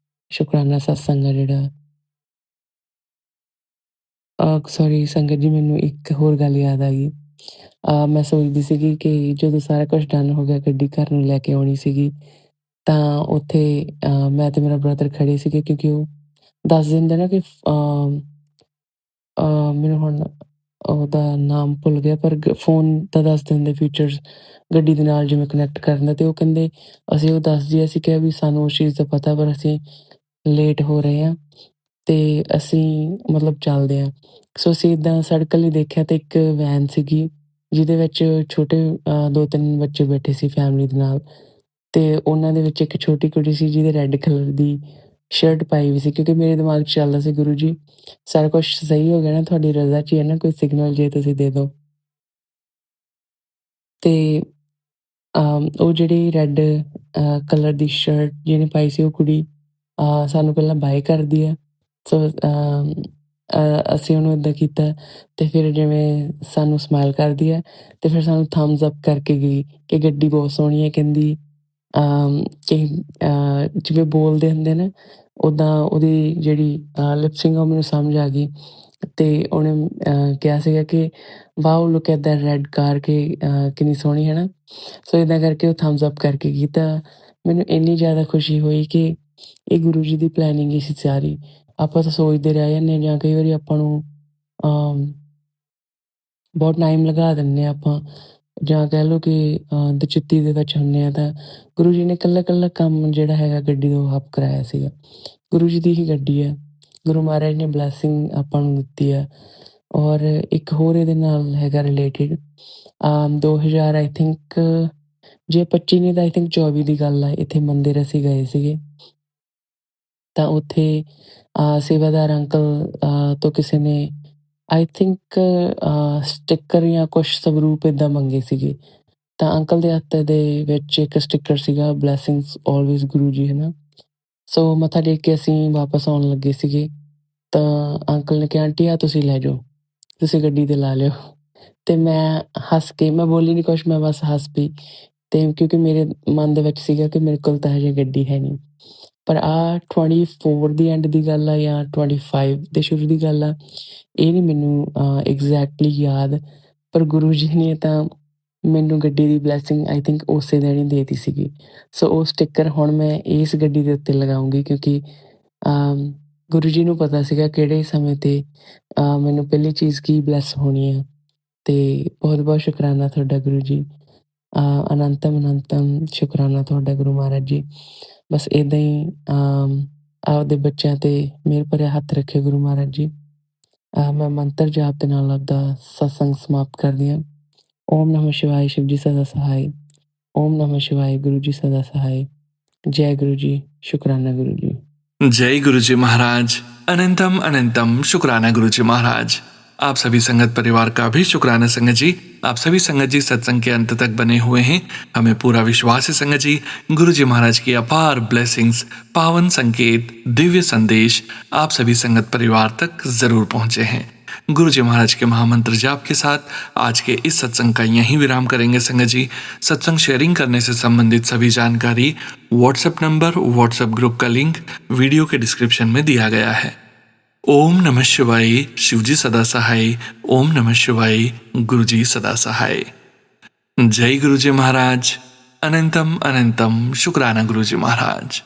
ਸ਼ੁਕਰਾਨਾ ਸਤਸੰਗ ਆ ਜਿਹੜਾ ਸੌਰੀ ਸੰਗਤ ਜੀ, ਮੈਨੂੰ ਇੱਕ ਹੋਰ ਗੱਲ ਯਾਦ ਆ ਗਈ। ਮੈਂ ਸੋਚਦੀ ਸੀਗੀ ਕਿ ਜਦੋਂ ਸਾਰਾ ਕੁਛ ਡਨ ਹੋ ਗਿਆ, ਗੱਡੀ ਘਰ ਨੂੰ ਲੈ ਕੇ ਆਉਣੀ ਸੀਗੀ, ਤਾਂ ਉੱਥੇ ਮੈਂ ਅਤੇ ਮੇਰਾ ਬ੍ਰਦਰ ਖੜ੍ਹੇ ਸੀਗੇ ਕਿਉਂਕਿ ਉਹ ਦੱਸ ਦਿੰਦੇ ਨਾ ਕਿ ਮੈਨੂੰ ਹੁਣ ਉਹਦਾ ਨਾਮ ਭੁੱਲ ਗਿਆ, ਪਰ ਫ਼ੋਨ ਤਾਂ ਦੱਸ ਦਿੰਦੇ ਫੀਚਰਸ ਗੱਡੀ ਦੇ ਨਾਲ ਜਿਵੇਂ ਕਨੈਕਟ ਕਰਨ ਦਾ, ਅਤੇ ਉਹ ਕਹਿੰਦੇ ਅਸੀਂ ਉਹ ਦੱਸ ਦਈਏ। ਅਸੀਂ ਕਿਹਾ ਵੀ ਸਾਨੂੰ ਉਸ ਚੀਜ਼ ਦਾ ਪਤਾ, ਪਰ ਅਸੀਂ ਲੇਟ ਹੋ ਰਹੇ ਹਾਂ ਅਤੇ ਅਸੀਂ ਮਤਲਬ ਚੱਲਦੇ ਹਾਂ। ਸੋ ਅਸੀਂ ਇੱਦਾਂ ਸੜਕ ਵੱਲ ਹੀ ਦੇਖਿਆ ਅਤੇ ਇੱਕ ਵੈਨ ਸੀਗੀ ਜਿਹਦੇ ਵਿੱਚ ਛੋਟੇ 2-3 ਬੱਚੇ ਬੈਠੇ ਸੀ ਫੈਮਿਲੀ ਦੇ ਨਾਲ, ਅਤੇ ਉਹਨਾਂ ਦੇ ਵਿੱਚ ਇੱਕ ਛੋਟੀ ਕੁੜੀ ਸੀ ਜਿਹਦੇ ਰੈੱਡ ਕਲਰ ਦੀ ਸ਼ਰਟ ਪਾਈ ਹੋਈ ਸੀ, ਕਿਉਂਕਿ ਮੇਰੇ ਦਿਮਾਗ 'ਚ ਚੱਲਦਾ ਸੀ ਗੁਰੂ ਜੀ ਸਾਰਾ ਕੁਛ ਸਹੀ ਹੋ ਗਿਆ ਨਾ, ਤੁਹਾਡੀ ਰਜ਼ਾ 'ਚ ਹੀ ਹੈ ਨਾ, ਕੋਈ ਸਿਗਨਲ ਜੇ ਤੁਸੀਂ ਦੇ ਦਿਓ। ਅਤੇ ਉਹ ਜਿਹੜੀ ਰੈੱਡ ਕਲਰ ਦੀ ਸ਼ਰਟ ਜਿਹਨੇ ਪਾਈ ਸੀ ਉਹ ਕੁੜੀ ਸਾਨੂੰ ਪਹਿਲਾਂ ਬਾਏ ਕਰਦੀ ਹੈ। ਸੋ ਅਸੀਂ ਉਹਨੂੰ ਇੱਦਾਂ ਕੀਤਾ ਅਤੇ ਫਿਰ ਜਿਵੇਂ ਸਾਨੂੰ ਸਮਾਈਲ ਕਰਦੀ ਹੈ ਅਤੇ ਫਿਰ ਸਾਨੂੰ ਥੰਬਸ ਅਪ ਕਰਕੇ ਗਈ ਕਿ ਗੱਡੀ ਬਹੁਤ ਸੋਹਣੀ ਹੈ। ਕਹਿੰਦੀ ਕਿ ਜਿਵੇਂ ਬੋਲਦੇ ਹੁੰਦੇ ਨਾ, ਉੱਦਾਂ ਉਹਦੀ ਜਿਹੜੀ ਲਿਪਸਿੰਗ ਆ ਉਹ ਮੈਨੂੰ ਸਮਝ ਆ ਗਈ ਅਤੇ ਉਹਨੇ ਕਿਹਾ ਸੀਗਾ ਕਿ wow look at that red car, ਕਿ ਕਿੰਨੀ ਸੋਹਣੀ ਹੈ ਨਾ। ਸੋ ਇੱਦਾਂ ਕਰਕੇ ਉਹ ਥੰਬਸ ਅਪ ਕਰਕੇ ਗਈ, ਤਾਂ ਮੈਨੂੰ ਇੰਨੀ ਜ਼ਿਆਦਾ ਖੁਸ਼ੀ ਹੋਈ ਕਿ ਇਹ ਗੁਰੂ ਜੀ ਦੀ ਪਲੈਨਿੰਗ ਹੀ ਸੀ ਸਾਰੀ। ਆਪਾਂ ਤਾਂ ਸੋਚਦੇ ਰਹਿ ਜਾਂਦੇ ਹਾਂ, ਜਾਂ ਕਈ ਵਾਰੀ ਆਪਾਂ ਨੂੰ ਬਹੁਤ ਟਾਈਮ ਲਗਾ ਦਿੰਦੇ ਹਾਂ ਆਪਾਂ, ਜਾਂ ਕਹਿ ਲਓ ਕਿ ਦੁਚਿੱਤੀ ਦੇ ਵਿੱਚ ਹੁੰਦੇ ਹਾਂ, ਤਾਂ ਗੁਰੂ ਜੀ ਨੇ ਇਕੱਲਾ ਕੰਮ ਜਿਹੜਾ ਹੈਗਾ ਗੱਡੀ ਦਾ ਉਹ ਆਪ ਕਰਾਇਆ ਸੀਗਾ। ਗੁਰੂ ਜੀ ਦੀ ਹੀ ਗੱਡੀ ਹੈ, ਗੁਰੂ ਮਹਾਰਾਜ ਨੇ ਬਲੈਸਿੰਗ ਆਪਾਂ ਨੂੰ ਦਿੱਤੀ ਹੈ। ਔਰ ਇੱਕ ਹੋਰ ਇਹਦੇ ਨਾਲ ਹੈਗਾ ਰਿਲੇਟਿਡ 2000 ਆਈ ਥਿੰਕ ਜੇ 25 ਨਹੀਂ ਤਾਂ ਆਈ ਥਿੰਕ 24 ਦੀ ਗੱਲ ਹੈ। ਇੱਥੇ ਮੰਦਿਰ ਅਸੀਂ ਗਏ ਸੀਗੇ, ਤਾਂ ਉੱਥੇ ਸੇਵਾਦਾਰ ਅੰਕਲ ਤੋਂ ਕਿਸੇ ਨੇ ਆਈ ਥਿੰਕ ਸਟਿੱਕਰ ਜਾਂ ਕੁਛ ਸਵਰੂਪ ਇੱਦਾਂ ਮੰਗੇ ਸੀਗੇ, ਤਾਂ ਅੰਕਲ ਦੇ ਹੱਥ ਦੇ ਵਿੱਚ ਇੱਕ ਸਟਿੱਕਰ ਸੀਗਾ ਬਲੈਸਿੰਗਸ ਆਲਵੇਜ਼ ਗੁਰੂ ਜੀ, ਹੈ ਨਾ। ਸੋ ਮੱਥਾ ਟੇਕ ਕੇ ਅਸੀਂ ਵਾਪਸ ਆਉਣ ਲੱਗੇ ਸੀਗੇ, ਤਾਂ ਅੰਕਲ ਨੇ ਕਿਹਾ ਆਂਟੀ ਤੁਸੀਂ ਲੈ ਜਾਓ, ਤੁਸੀਂ ਗੱਡੀ 'ਤੇ ਲਾ ਲਿਓ। ਅਤੇ ਮੈਂ ਹੱਸ ਕੇ, ਮੈਂ ਬੋਲੀ ਨਹੀਂ ਕੁਛ, ਮੈਂ ਬਸ ਹੱਸ ਪਈ, ਅਤੇ ਕਿਉਂਕਿ ਮੇਰੇ ਮਨ ਦੇ ਵਿੱਚ ਸੀਗਾ ਕਿ ਮੇਰੇ ਕੋਲ ਤਾਂ ਹਜੇ ਗੱਡੀ ਹੈ ਨਹੀਂ। ਪਰ 24 ਦੀ ਐਂਡ ਦੀ ਗੱਲ ਆ ਜਾਂ 25 ਦੇ ਸ਼ੁਰੂ ਦੀ ਗੱਲ ਆ, ਇਹ ਨਹੀਂ ਮੈਨੂੰ ਐਗਜ਼ੈਕਟਲੀ ਯਾਦ, ਪਰ ਗੁਰੂ ਜੀ ਨੇ ਤਾਂ ਮੈਨੂੰ ਗੱਡੀ ਦੀ ਬਲੈਸਿੰਗ ਆਈ ਥਿੰਕ ਉਸੇ ਦਿਨ ਹੀ ਦੇ ਦਿੱਤੀ ਸੀਗੀ। ਸੋ ਉਹ ਸਟਿੱਕਰ ਹੁਣ ਮੈਂ ਇਸ ਗੱਡੀ ਦੇ ਉੱਤੇ ਲਗਾਊਂਗੀ, ਕਿਉਂਕਿ ਗੁਰੂ ਜੀ ਨੂੰ ਪਤਾ ਸੀਗਾ ਕਿਹੜੇ ਸਮੇਂ 'ਤੇ ਮੈਨੂੰ ਪਹਿਲੀ ਚੀਜ਼ ਕੀ ਬਲੈਸ ਹੋਣੀ ਹੈ। ਅਤੇ ਬਹੁਤ ਬਹੁਤ ਸ਼ੁਕਰਾਨਾ ਤੁਹਾਡਾ ਗੁਰੂ ਜੀ, ਅਨੰਤਮ ਸ਼ੁਕਰਾਨਾ ਤੁਹਾਡਾ ਗੁਰੂ ਮਹਾਰਾਜ ਜੀ। ਬਸ ਇੱਦਾਂ ਹੀ ਆਪਦੇ ਬੱਚਿਆਂ 'ਤੇ ਮਿਹਰ ਭਰਿਆ ਹੱਥ ਰੱਖੇ ਗੁਰੂ ਮਹਾਰਾਜ ਜੀ। ਮੈਂ ਮੰਤਰ ਜਾਪ ਦੇ ਨਾਲ ਆਪਦਾ ਸਤਸੰਗ ਸਮਾਪਤ ਕਰਦੀ ਹਾਂ। ਓਮ ਨਮः ਸ਼ਿਵਾਏ, ਸ਼ਿਵ ਜੀ ਸਦਾ ਸਹਾਏ। ਓਮ ਨਮः शिवाय, गुरु जी सदा सहाय। जय गुरु जी, शुक्राना गुरु जी। जय गुरु जी महाराज। अनंतम अनंतम शुक्राना गुरु जी महाराज। आप सभी संगत परिवार का भी शुक्राना संगत जी। आप सभी संगत जी सत्संग के अंत तक बने हुए हैं। हमें पूरा विश्वास है संगत जी, गुरु जी महाराज की अपार ब्लेसिंग्स, पावन संकेत, दिव्य संदेश आप सभी संगत परिवार तक जरूर पहुंचे हैं। गुरु जी महाराज के महामंत्र जाप के साथ आज के इस सत्संग का यहीं विराम करेंगे संगत जी। सत्संग शेयरिंग करने से संबंधित सभी जानकारी, व्हाट्सएप नंबर, व्हाट्सएप ग्रुप का लिंक वीडियो के डिस्क्रिप्शन में दिया गया है। ओम नमः शिवाय, शिवजी सदा सहाय। ओम नमः शिवाय, गुरु जी सदा सहाय। जय गुरु जी महाराज। अनंतम अनंतम शुक्राना गुरु जी महाराज।